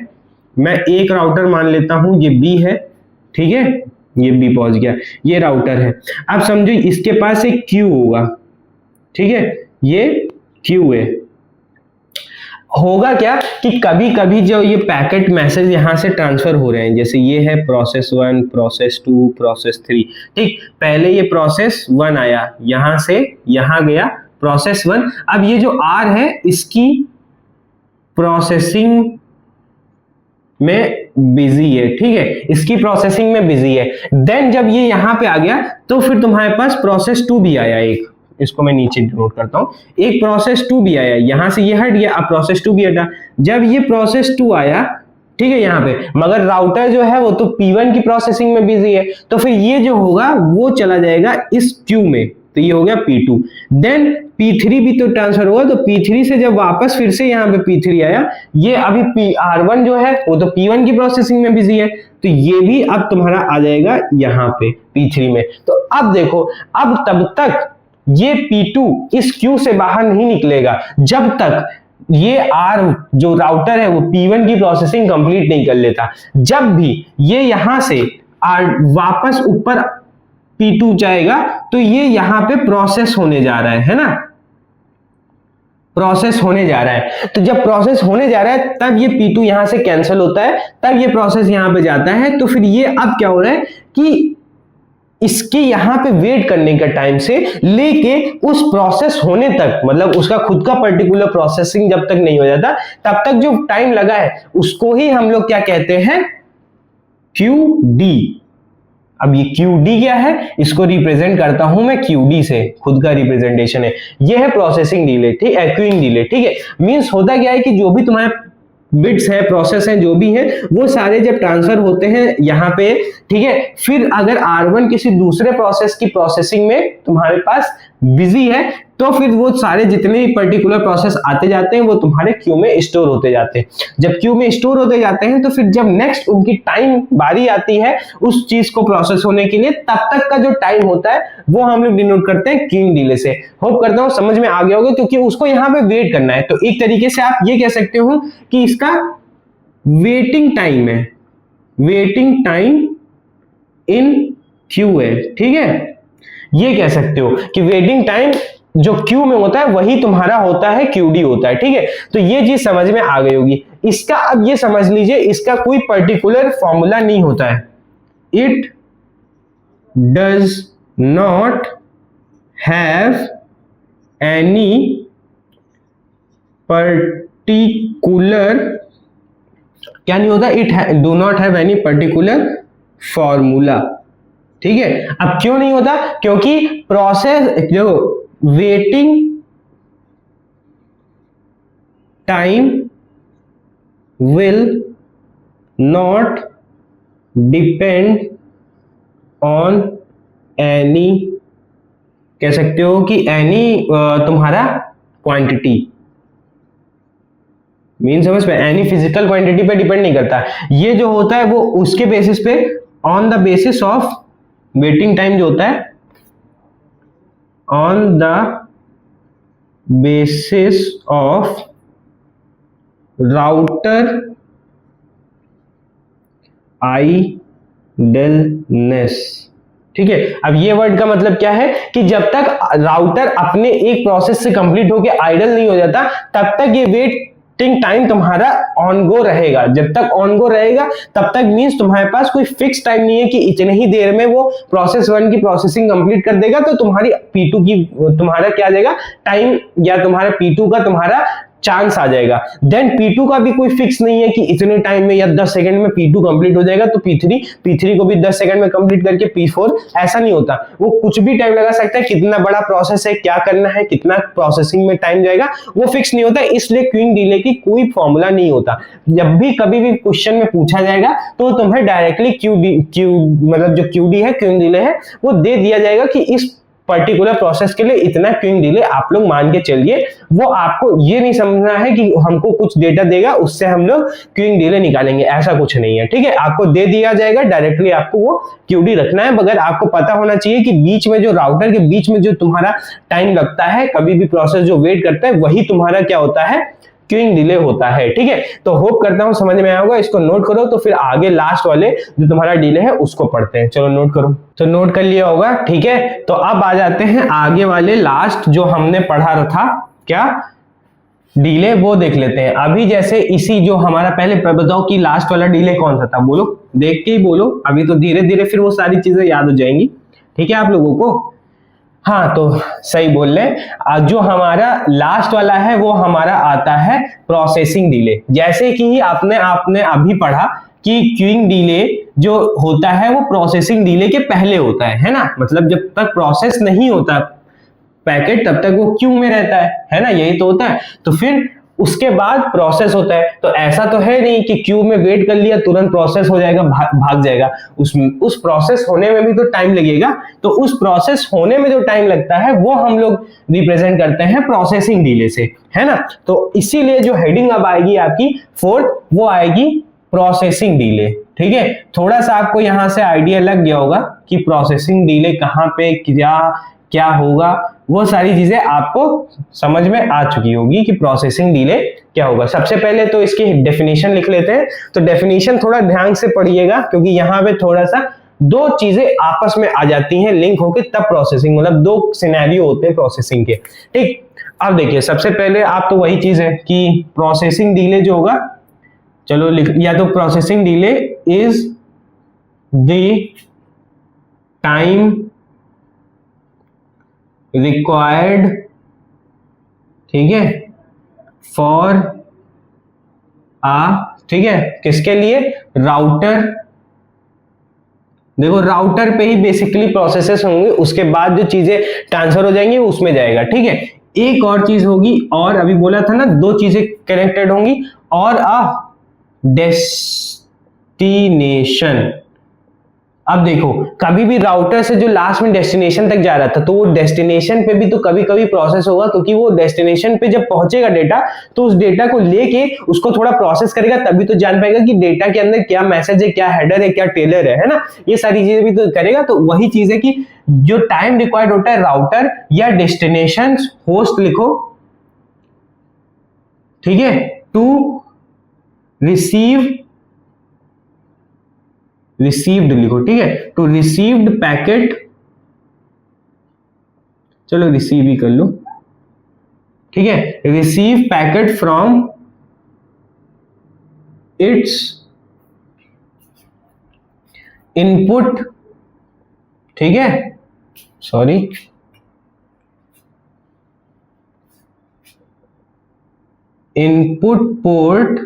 Speaker 1: मैं एक राउटर मान लेता हूं, ये बी है, ठीक है, ये बी पहुंच गया, ये राउटर है। अब समझो इसके पास एक क्यू होगा, ठीक है, ये क्यू है। होगा क्या कि कभी कभी जो ये पैकेट मैसेज यहां से ट्रांसफर हो रहे हैं, जैसे ये है प्रोसेस 1, प्रोसेस 2, प्रोसेस 3, ठीक, पहले ये प्रोसेस 1 आया, यहां से यहां गया प्रोसेस 1। अब ये जो आर है इसकी प्रोसेसिंग में बिजी है, ठीक है, इसकी प्रोसेसिंग में बिजी है। देन जब ये यहां पे आ गया तो फिर तुम्हारे पास प्रोसेस 2 भी आया, एक, इसको मैं नीचे नोट करता हूं, एक प्रोसेस 2 भी आया, यहां से ये हट गया, अब प्रोसेस 2 भी हटा। जब ये प्रोसेस 2 आया, ठीक है, यहाँ पे, मगर राउटर जो है वो तो P1 की प्रोसेसिंग में बिजी है, तो फिर ये जो होगा वो चला जाएगा इस क्यू में, तो ये हो गया P2। देन P3 भी तो ट्रांसफर हुआ, तो P3 से जब वापस फिर से यहाँ पे P3 आया, ये अभी R1 जो है वो तो P1 की प्रोसेसिंग में बिजी है, तो ये भी अब तुम्हारा आ जाएगा यहाँ पे P3 में। तो अब देखो, अब तब तक ये P2 इस क्यू से बाहर नहीं निकलेगा जब तक ये R जो राउटर है वो P1 की प्रोसेसिंग कंप्लीट नहीं कर लेता। जब भी ये यहां से वापस ऊपर P2 जाएगा तो ये यहां पे प्रोसेस होने जा रहा है ना, प्रोसेस होने जा रहा है। तो जब प्रोसेस होने जा रहा है तब ये P2 यहां से कैंसिल होता है, तब ये प्रोसेस यहां पे जाता है। तो फिर ये अब क्या हो रहा है कि इसके यहां पे वेट करने का टाइम से लेके उस प्रोसेस होने तक, मतलब उसका खुद का पर्टिकुलर प्रोसेसिंग जब तक नहीं हो जाता तब तक जो टाइम लगा है उसको ही हम लोग क्या कहते हैं, QD। अब ये QD क्या है, इसको रिप्रेजेंट करता हूं मैं QD से, खुद का रिप्रेजेंटेशन है। ये है प्रोसेसिंग डिले, ठीक है, क्यूइंग डिले, ठीक है। मींस होता क्या है कि जो भी तुम्हारे बिट्स है, प्रोसेस है, जो भी है, वो सारे जब ट्रांसफर होते हैं यहाँ पे, ठीक है, फिर अगर R1 किसी दूसरे प्रोसेस की प्रोसेसिंग में तुम्हारे पास बिजी है तो फिर वो सारे जितने भी पर्टिकुलर प्रोसेस आते जाते हैं वो तुम्हारे क्यू में स्टोर होते जाते हैं। जब क्यू में स्टोर होते जाते हैं तो फिर जब नेक्स्ट उनकी टाइम बारी आती है उस चीज को प्रोसेस होने के लिए, तब तक का जो टाइम होता है वो हम लोग डिनोट करते हैं क्यूइंग डिले से। होप करता हूं समझ में आ गया होगा, क्योंकि उसको यहाँ पे वेट करना है। तो एक तरीके से आप ये कह सकते हो कि इसका वेटिंग टाइम है, वेटिंग टाइम इन क्यू है, ठीक है। ये कह सकते हो कि वेटिंग टाइम जो क्यू में होता है वही तुम्हारा होता है, QD होता है, ठीक है। तो ये चीज समझ में आ गई होगी। इसका अब ये समझ लीजिए, इसका कोई पर्टिकुलर फॉर्मूला नहीं होता है। It does not have any particular, क्या नहीं होता, it do not have any particular formula, ठीक है। अब क्यों नहीं होता, क्योंकि प्रोसेस जो waiting time will not depend on any, कह सकते हो कि एनी तुम्हारा क्वांटिटी, मीन समझ पे, एनी फिजिकल क्वांटिटी पे डिपेंड नहीं करता। ये जो होता है वो उसके बेसिस पे, on the basis of waiting time जो होता है, on the basis of router idleness, ठीक है। अब ये वर्ड का मतलब क्या है कि जब तक राउटर अपने एक प्रोसेस से कंप्लीट होके आइडल नहीं हो जाता तब तक ये वेटिंग टाइम तुम्हारा ऑन गो रहेगा। जब तक ऑन गो रहेगा तब तक मींस तुम्हारे पास कोई फिक्स टाइम नहीं है कि इतने ही देर में वो प्रोसेस 1 की प्रोसेसिंग कंप्लीट कर देगा तो तुम्हारी P2 की, तुम्हारा क्या आ जाएगा टाइम, या तुम्हारा P2 का तुम्हारा चांस आ जाएगा। देन P2 का भी कोई फिक्स नहीं है कि इतने टाइम में या 10 सेकंड में P2 कंप्लीट हो जाएगा तो P3 को भी 10 सेकंड में कंप्लीट करके P4, ऐसा नहीं होता। वो कुछ भी टाइम लगा सकता है, कितना बड़ा प्रोसेस है, क्या करना है, कितना प्रोसेसिंग में टाइम जाएगा, वो फिक्स नहीं होता। इसलिए क्यूइंग डिले की कोई फॉर्मूला नहीं होता। जब भी कभी भी क्वेश्चन में पूछा जाएगा तो तुम्हें डायरेक्टली मतलब जो QD है, क्यूइंग डिले है, वो दे दिया जाएगा कि इस पर्टिकुलर प्रोसेस के लिए इतना क्यूइंग डिले आप लोग मान के चलिए। वो आपको ये नहीं समझना है कि हमको कुछ डेटा देगा उससे हम लोग क्यूइंग डिले निकालेंगे, ऐसा कुछ नहीं है, ठीक है। आपको दे दिया जाएगा डायरेक्टली, आपको वो QD रखना है। मगर आपको पता होना चाहिए कि बीच में जो राउटर के बीच में जो तुम्हारा टाइम लगता है, कभी भी प्रोसेस जो वेट करता है, वही तुम्हारा क्या होता है, क्यूइंग डिले होता है, ठीक है। तो होप करता हूं समझ में आया होगा। इसको नोट करो तो फिर आगे लास्ट वाले जो तुम्हारा डिले है उसको पढ़ते हैं। चलो नोट करो, तो नोट कर लिया होगा, ठीक है। तो अब आ जाते हैं आगे वाले लास्ट जो हमने पढ़ा था, क्या डिले, वो देख लेते हैं। अभी जैसे इसी जो हमारा, पहले बताओ कि लास्ट वाला डिले कौन सा था, बोलो, देख के ही बोलो। अभी तो धीरे धीरे फिर वो सारी चीजें याद हो जाएंगी, ठीक है आप लोगों को। हाँ तो सही बोल रहे। जो हमारा लास्ट वाला है वो हमारा आता है प्रोसेसिंग डिले। जैसे कि आपने अभी पढ़ा कि क्यूइंग डिले जो होता है वो प्रोसेसिंग डिले के पहले होता है ना। मतलब जब तक प्रोसेस नहीं होता पैकेट तब तक वो क्यू में रहता है ना, यही तो होता है। तो फिर उसके बाद प्रोसेस होता है। तो ऐसा तो है नहीं कि क्यू में वेट कर लिया तुरंत प्रोसेस हो जाएगा, भाग जाएगा। उस प्रोसेस होने में भी तो टाइम लगेगा। तो उस प्रोसेस होने में जो टाइम लगता है वो हम लोग रिप्रेजेंट करते हैं प्रोसेसिंग डिले से, है ना। तो इसीलिए जो हेडिंग अब आएगी आपकी 4th, वो आएगी प्रोसेसिंग डिले, ठीक है। थोड़ा सा आपको यहां से आइडिया लग गया होगा कि प्रोसेसिंग डिले कहां पे क्या होगा, वो सारी चीजें आपको समझ में आ चुकी होगी कि प्रोसेसिंग डिले क्या होगा। सबसे पहले तो इसकी डेफिनेशन लिख लेते हैं। तो डेफिनेशन थोड़ा ध्यान से पढ़िएगा, क्योंकि यहाँ पे थोड़ा सा दो चीजें आपस में आ जाती हैं लिंक होके, तब प्रोसेसिंग, मतलब दो सिनेरियो होते हैं प्रोसेसिंग के। ठीक, अब देखिए सबसे पहले आप तो वही चीज है कि प्रोसेसिंग डिले जो होगा, चलो या तो processing delay is the time required, ठीक है, फॉर ठीक है, किसके लिए, राउटर। देखो राउटर पे ही बेसिकली प्रोसेसेस होंगे, उसके बाद जो चीजें ट्रांसफर हो जाएंगी उसमें जाएगा। ठीक है, एक और चीज होगी, और अभी बोला था ना दो चीजें कनेक्टेड होंगी, और डेस्टिनेशन। अब देखो कभी भी राउटर से जो लास्ट में डेस्टिनेशन तक जा रहा था, तो वो डेस्टिनेशन पे भी तो कभी कभी प्रोसेस होगा, क्योंकि वो डेस्टिनेशन पे जब पहुंचेगा डेटा, तो उस डेटा को लेके उसको थोड़ा प्रोसेस करेगा, तभी तो जान पाएगा कि डेटा के अंदर क्या मैसेज है, क्या हेडर है, क्या टेलर है ना, ये सारी चीजें भी तो करेगा। तो वही चीज है कि जो टाइम रिक्वायर्ड होता है राउटर या डेस्टिनेशन होस्ट लिखो, ठीक है, टू रिसीव्ड लिखो, ठीक है, टू रिसीव्ड पैकेट, चलो रिसीव ही कर लो, ठीक है, receive packet from its input, ठीक है, सॉरी, इनपुट पोर्ट।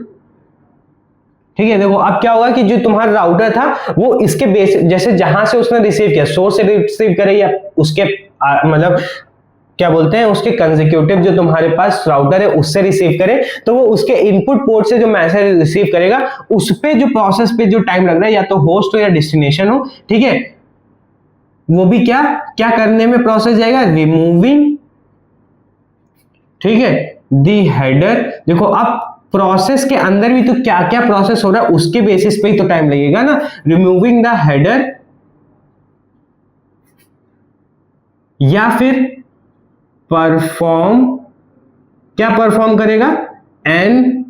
Speaker 1: ठीक है, देखो अब क्या होगा कि जो तुम्हारा राउटर था वो इसके बेस, जैसे जहां से उसने रिसीव किया, सोर्स से रिसीव करे या उसके मतलब क्या बोलते हैं, उसके कंसेक्यूटिव जो तुम्हारे पास राउटर है उससे रिसीव करे, तो वो उसके इनपुट पोर्ट से जो मैसेज रिसीव करेगा, उस पे जो प्रोसेस पे जो टाइम लग रहा है, या तो होस्ट हो या डेस्टिनेशन हो, ठीक है, वो भी क्या क्या करने में प्रोसेस जाएगा, रिमूविंग, ठीक है, दी हेडर। देखो अब प्रोसेस के अंदर भी तो क्या क्या प्रोसेस हो रहा है उसके बेसिस पे ही तो टाइम लगेगा ना, रिमूविंग द हेडर, या फिर परफॉर्म, क्या परफॉर्म करेगा, एन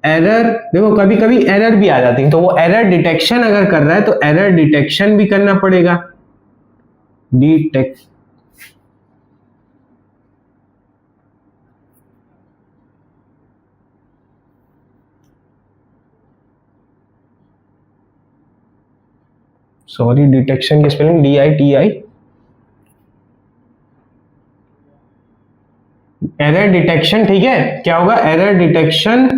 Speaker 1: एरर। देखो कभी कभी एरर भी आ जाती है, तो वो एरर डिटेक्शन अगर कर रहा है तो एरर डिटेक्शन भी करना पड़ेगा, डिटेक्ट, सॉरी डिटेक्शन की स्पेलिंग DITI, एरर डिटेक्शन, ठीक है, क्या होगा, एरर डिटेक्शन,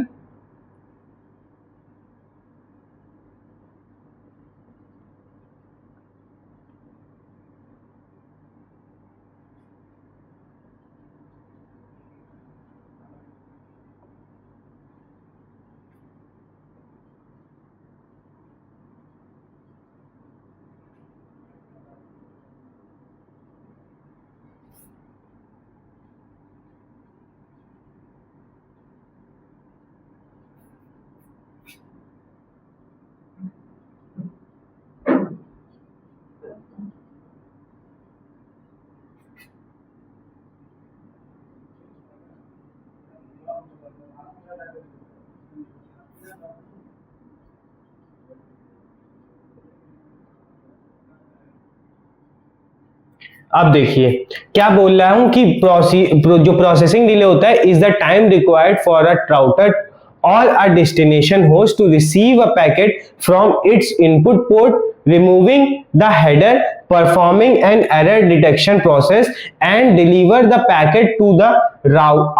Speaker 1: अब देखिए क्या बोल रहा हूं कि जो प्रोसेसिंग डिले होता है is the time required for a router or a destination host to receive a packet from its input port, removing the header, performing an error detection process and deliver the packet to the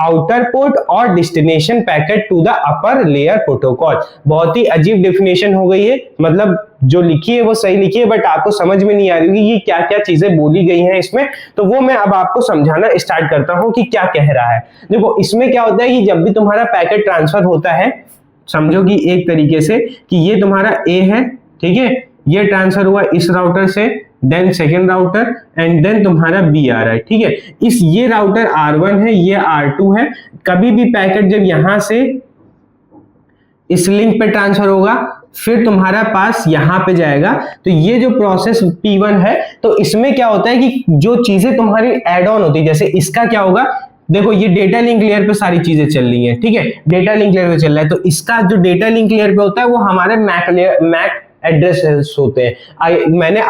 Speaker 1: outer port और destination packet to the upper layer protocol। बहुत ही अजीब definition हो गई है, मतलब जो लिखी है वो सही लिखी है, बट आपको समझ में नहीं आ रही होगी कि क्या क्या चीजें बोली गई हैं इसमें, तो वो मैं अब आपको समझाना स्टार्ट करता हूं कि क्या कह रहा है। देखो इसमें क्या होता है कि जब भी तुम्हारा पैकेट ट्रांसफर होता है, समझो कि एक तरीके से कि ये तुम्हारा A है, ठीक है, ये ट्रांसफर हुआ इस राउटर से, then second router, and then तुम्हारा B आ रहा है, ठीक है, इस ये राउटर R1 है, ये R2 है। कभी भी पैकेट जब यहां से इस लिंक पे ट्रांसफर होगा, फिर तुम्हारा पास यहां पे जाएगा। तो ये जो प्रोसेस P1 है, तो इसमें क्या होता है कि जो चीजें तुम्हारी एड ऑन होती है, जैसे इसका क्या होगा, देखो ये डेटा लिंक लेयर पे सारी चीजें चल रही हैं, ठीक है, डेटा लिंक लेयर पे चल रहा है, तो इसका जो डेटा लिंक लेयर पे होता है वो हमारे मैक एड्रेस होते हैं। मैंने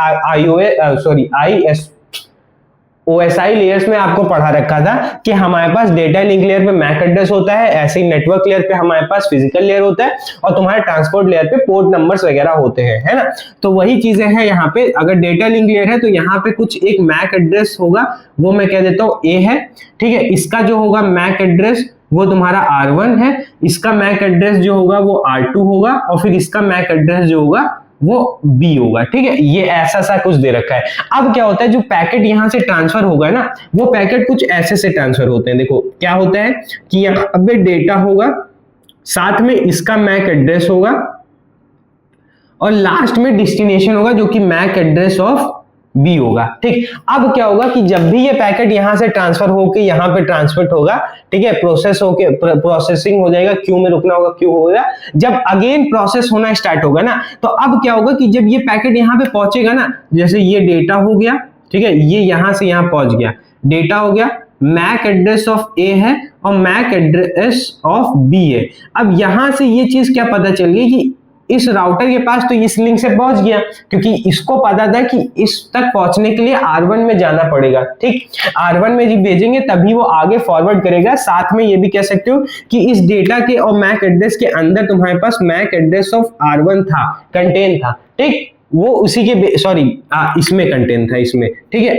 Speaker 1: OSI लेयर्स में आपको पढ़ा रखा था कि हमारे पास डेटा लिंक लेयर पे मैक एड्रेस होता है, ऐसे ही नेटवर्क लेयर पे हमारे पास फिजिकल लेयर होता है, और तुम्हारे ट्रांसपोर्ट लेयर पे पोर्ट नंबर्स वगैरह होते हैं, है ना। तो वही चीजें हैं यहाँ पे। अगर डेटा लिंक लेयर है तो यहाँ पे कुछ एक मैक एड्रेस होगा, वो मैं कह देता हूँ A है, ठीक है। इसका जो होगा मैक एड्रेस वो तुम्हारा R1 है, इसका मैक एड्रेस जो होगा वो R2 होगा, और फिर इसका मैक एड्रेस जो होगा वो B होगा, ठीक है। ये ऐसा सा कुछ दे रखा है। अब क्या होता है, जो पैकेट यहां से ट्रांसफर होगा ना, वो पैकेट कुछ ऐसे से ट्रांसफर होते हैं। देखो क्या होता है कि यहाँ पे डेटा होगा, साथ में इसका मैक एड्रेस होगा, और लास्ट में डेस्टिनेशन होगा जो कि मैक एड्रेस ऑफ B होगा, ठीक। अब क्या होगा कि जब भी ये पैकेट यहां से ट्रांसफर होके यहाँ पे ट्रांसफर होगा, ठीक है, प्रोसेस होके प्रोसेसिंग हो जाएगा, क्यू में रुकना होगा, क्यू होगा, जब अगेन प्रोसेस होना स्टार्ट होगा ना, तो अब क्या होगा कि जब ये पैकेट यहाँ पे पहुंचेगा ना, जैसे ये डेटा हो गया, ठीक है, ये यहां से यहां पहुंच गया, डेटा हो गया, मैक एड्रेस ऑफ A है और मैक एड्रेस ऑफ B है। अब यहां से ये चीज क्या पता चल गई कि इस राउटर के पास तो इस लिंक से पहुंच गया, क्योंकि इसको पता था कि इस तक पहुंचने के लिए R1 में जाना पड़ेगा, ठीक। R1 में जब भेजेंगे तभी वो आगे फॉरवर्ड करेगा। साथ में ये भी कह सकते हो कि इस डेटा के और मैक एड्रेस के अंदर तुम्हारे पास मैक एड्रेस ऑफ R1 था, कंटेन था, ठीक, वो उसी के इसमें कंटेन था, इसमें, ठीक है,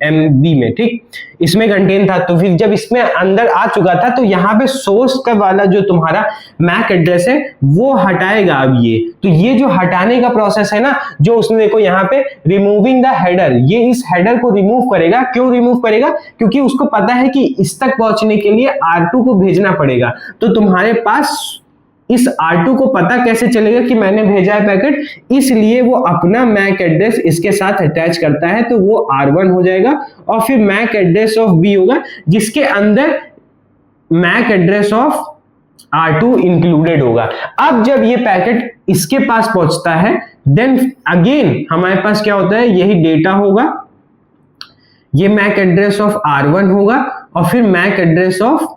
Speaker 1: MB में, ठीक, इसमें कंटेन था। तो फिर जब इसमें अंदर आ चुका था, तो यहाँ पे सोर्स का वाला जो तुम्हारा मैक एड्रेस है वो हटाएगा। अब ये तो ये जो हटाने का प्रोसेस है ना, जो उसने देखो यहाँ पे रिमूविंग द हेडर, ये इस हेडर को रिमूव करेगा। क्यों रिमूव करेगा? क्योंकि उसको पता है कि इस तक पहुंचने के लिए R2 को भेजना पड़ेगा। तो तुम्हारे पास इस R2 को पता कैसे चलेगा कि मैंने भेजा है पैकेट, इसलिए वो अपना मैक एड्रेस इसके साथ अटैच करता है, तो वो R1 हो जाएगा, और फिर मैक एड्रेस ऑफ B होगा, जिसके अंदर Mac address of R2 included होगा। अब जब ये पैकेट इसके पास पहुंचता है, देन अगेन हमारे पास क्या होता है, यही डेटा होगा, ये मैक एड्रेस ऑफ R1 होगा, और फिर मैक एड्रेस ऑफ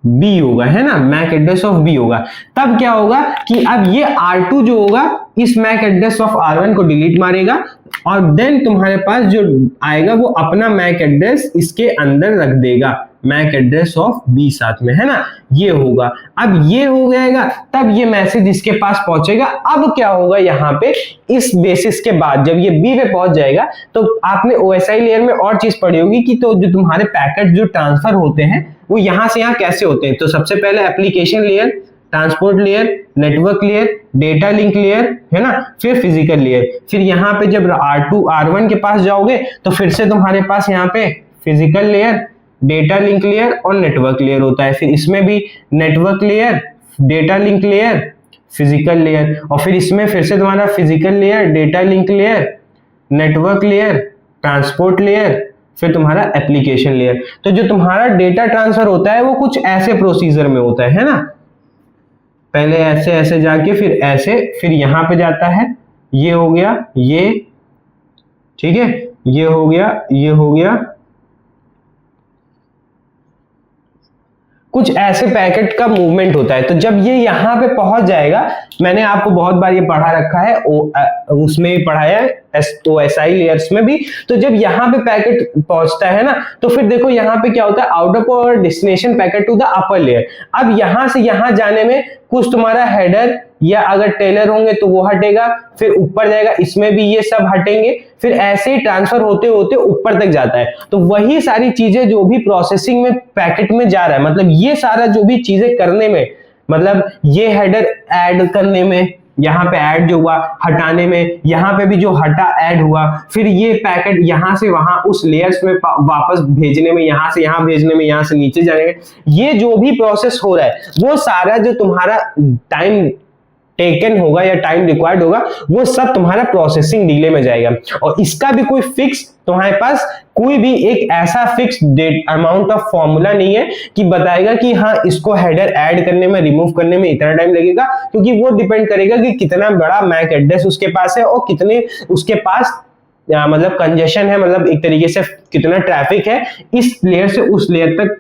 Speaker 1: B होगा, है ना, मैक एड्रेस ऑफ B होगा। तब क्या होगा कि अब ये R2 जो होगा इस मैक एड्रेस ऑफ R1 को डिलीट मारेगा, और देन तुम्हारे पास जो आएगा वो अपना मैक एड्रेस इसके अंदर रख देगा, मैक एड्रेस ऑफ B साथ में, है ना, ये होगा। अब ये हो जाएगा, तब ये मैसेज इसके पास पहुंचेगा। अब क्या होगा यहाँ पे, इस बेसिस के बाद जब ये B पे पहुंच जाएगा, तो आपने OSI लेयर में और चीज पढ़ी होगी कि तो जो तुम्हारे पैकेट जो ट्रांसफर होते हैं वो यहां से यहां कैसे होते हैं। तो सबसे पहले application layer, transport layer, network layer, data link layer, है ना, फिर फिजिकल लेयर। फिर यहाँ पे जब R1 के पास जाओगे तो फिर से तुम्हारे पास यहाँ पे physical layer, data link layer और नेटवर्क लेयर होता है। फिर इसमें भी network layer, data link layer, physical layer, और फिर इसमें फिर से तुम्हारा physical layer, data link layer, network layer, transport layer, फिर तुम्हारा एप्लीकेशन लेयर। तो जो तुम्हारा डेटा ट्रांसफर होता है वो कुछ ऐसे प्रोसीजर में होता है ना, पहले ऐसे ऐसे जाके फिर ऐसे, फिर यहां पे जाता है, ये हो गया, ये, ठीक है, ये हो गया, ये हो गया, कुछ ऐसे पैकेट का मूवमेंट होता है। तो जब ये यहां पे पहुंच जाएगा, मैंने आपको बहुत बार ये पढ़ा रखा है, उसमें भी पढ़ाया है, OSI लेयर्स में भी। तो जब यहाँ पे पैकेट पहुंचता है ना, तो फिर देखो यहाँ पे क्या होता है, आउट ऑफ और destination packet to the upper layer. अब यहां से यहां जाने में कुछ तुम्हारा हेडर या अगर टेलर होंगे तो वो हटेगा, फिर ऊपर जाएगा, इसमें भी ये सब हटेंगे, फिर ऐसे ही ट्रांसफर होते होते ऊपर तक जाता है। तो वही सारी चीजें जो भी प्रोसेसिंग में पैकेट में जा रहा है, मतलब ये सारा जो भी चीजें करने में, मतलब ये हेडर ऐड करने में, यहाँ पे ऐड जो हुआ, हटाने में, यहाँ पे भी जो हटा ऐड हुआ, फिर ये पैकेट यहाँ से वहां उस लेयर्स में वापस भेजने में, यहाँ से यहाँ भेजने में, यहाँ से नीचे जाने में, ये जो भी प्रोसेस हो रहा है वो सारा जो तुम्हारा टाइम टेकन होगा या टाइम रिक्वायर्ड होगा, वो सब तुम्हारा प्रोसेसिंग डिले में जाएगा। और इसका भी कोई फिक्स तुम्हारे पास कोई भी एक ऐसा fix date amount of formula नहीं है कि बताएगा कि हाँ इसको हेडर ऐड करने में, रिमूव करने में इतना टाइम लगेगा, क्योंकि वो डिपेंड करेगा कि कितना बड़ा मैक एड्रेस उसके पास है और कितने उसके पास मतलब कंजेशन है, मतलब एक तरीके से कितना ट्रैफिक है इस लेयर से उस लेयर तक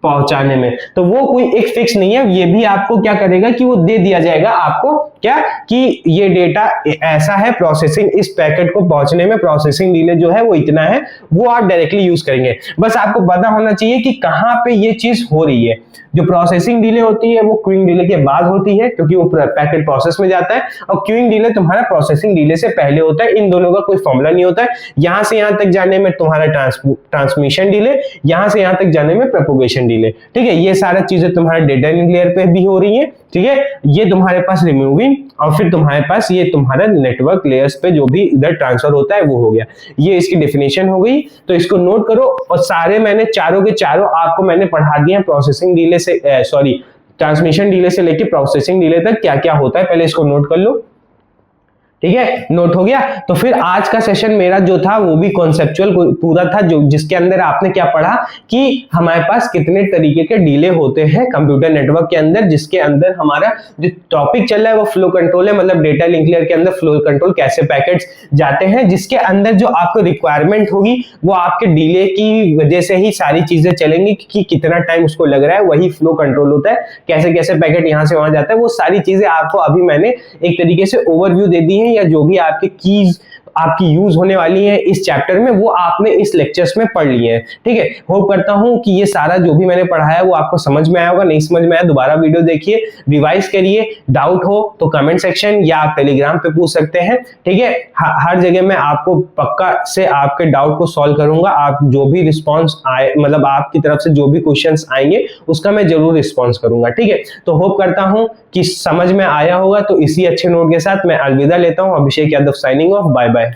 Speaker 1: पहुंचाने में। तो वो कोई एक फिक्स नहीं है। ये भी आपको क्या करेगा कि वो दे दिया जाएगा आपको क्या कि ये डेटा ऐसा है, प्रोसेसिंग इस पैकेट को पहुंचने में प्रोसेसिंग डिले जो है वो इतना है, वो आप डायरेक्टली यूज करेंगे। बस आपको पता होना चाहिए कि कहां पे ये चीज हो रही है। जो प्रोसेसिंग डिले होती है वो क्यूइंग डिले के बाद होती है, क्योंकि वो पैकेट प्रोसेस में जाता है, और क्यूइंग डिले तुम्हारा प्रोसेसिंग डिले से पहले होता है। इन दोनों का कोई फॉर्मूला नहीं होता है। यहां से यहां तक जाने में तुम्हारा ट्रांसमिशन डिले, यहां से यहां तक जाने में प्रोपोगेशन डिले। ठीक है, ये सारा चीजें तुम्हारे डेटा लिंक लेयर पे भी हो रही है। ठीक है, ये तुम्हारे पास रिमूविंग, और फिर तुम्हारे पास ये तुम्हारा नेटवर्क लेयर्स पे जो भी इधर ट्रांसफर होता है वो हो गया। ये इसकी डेफिनेशन हो गई, तो इसको नोट करो। और सारे मैंने चारों के चारों आपको मैंने पढ़ा दिए प्रोसेसिंग डिले से ट्रांसमिशन डिले से लेके प्रोसेसिंग डिले तक क्या क्या होता है, पहले इसको नोट कर लो। ठीक है, नोट हो गया। तो फिर आज का सेशन मेरा जो था वो भी कॉन्सेप्चुअल पूरा था, जो जिसके अंदर आपने क्या पढ़ा कि हमारे पास कितने तरीके के डिले होते हैं कंप्यूटर नेटवर्क के अंदर, जिसके अंदर हमारा जो टॉपिक चल रहा है वो फ्लो कंट्रोल है, मतलब डेटा लिंक लेयर के अंदर फ्लो कंट्रोल कैसे पैकेट्स जाते हैं, जिसके अंदर जो आपको रिक्वायरमेंट होगी वो आपके डिले की वजह से ही सारी चीजें चलेंगी कि कितना टाइम उसको लग रहा है, वही फ्लो कंट्रोल होता है। कैसे कैसे पैकेट यहां से वहां जाता है, वो सारी चीजें आपको अभी मैंने एक तरीके से ओवरव्यू दे दी है, या जो भी आपके कीज आपकी यूज होने वाली है इस चैप्टर में वो आपने इस लेक्चर्स में पढ़ लिए हैं। ठीक है, होप करता हूं कि ये सारा जो भी मैंने पढ़ाया वो आपको समझ में आया होगा। नहीं समझ में आया दोबारा वीडियो देखिए, रिवाइज करिए। डाउट हो तो कमेंट सेक्शन या आप टेलीग्राम पे पूछ सकते हैं। ठीक है, हर जगह मैं आपको पक्का से आपके डाउट को सॉल्व करूंगा। आप जो भी रिस्पॉन्स आए, मतलब आपकी तरफ से जो भी क्वेश्चंस आएंगे उसका मैं जरूर रिस्पॉन्स करूंगा। ठीक है, तो होप करता हूं कि समझ में आया होगा। तो इसी अच्छे नोट के साथ मैं अलविदा लेता हूं। Abhishek Yadav signing off, bye bye.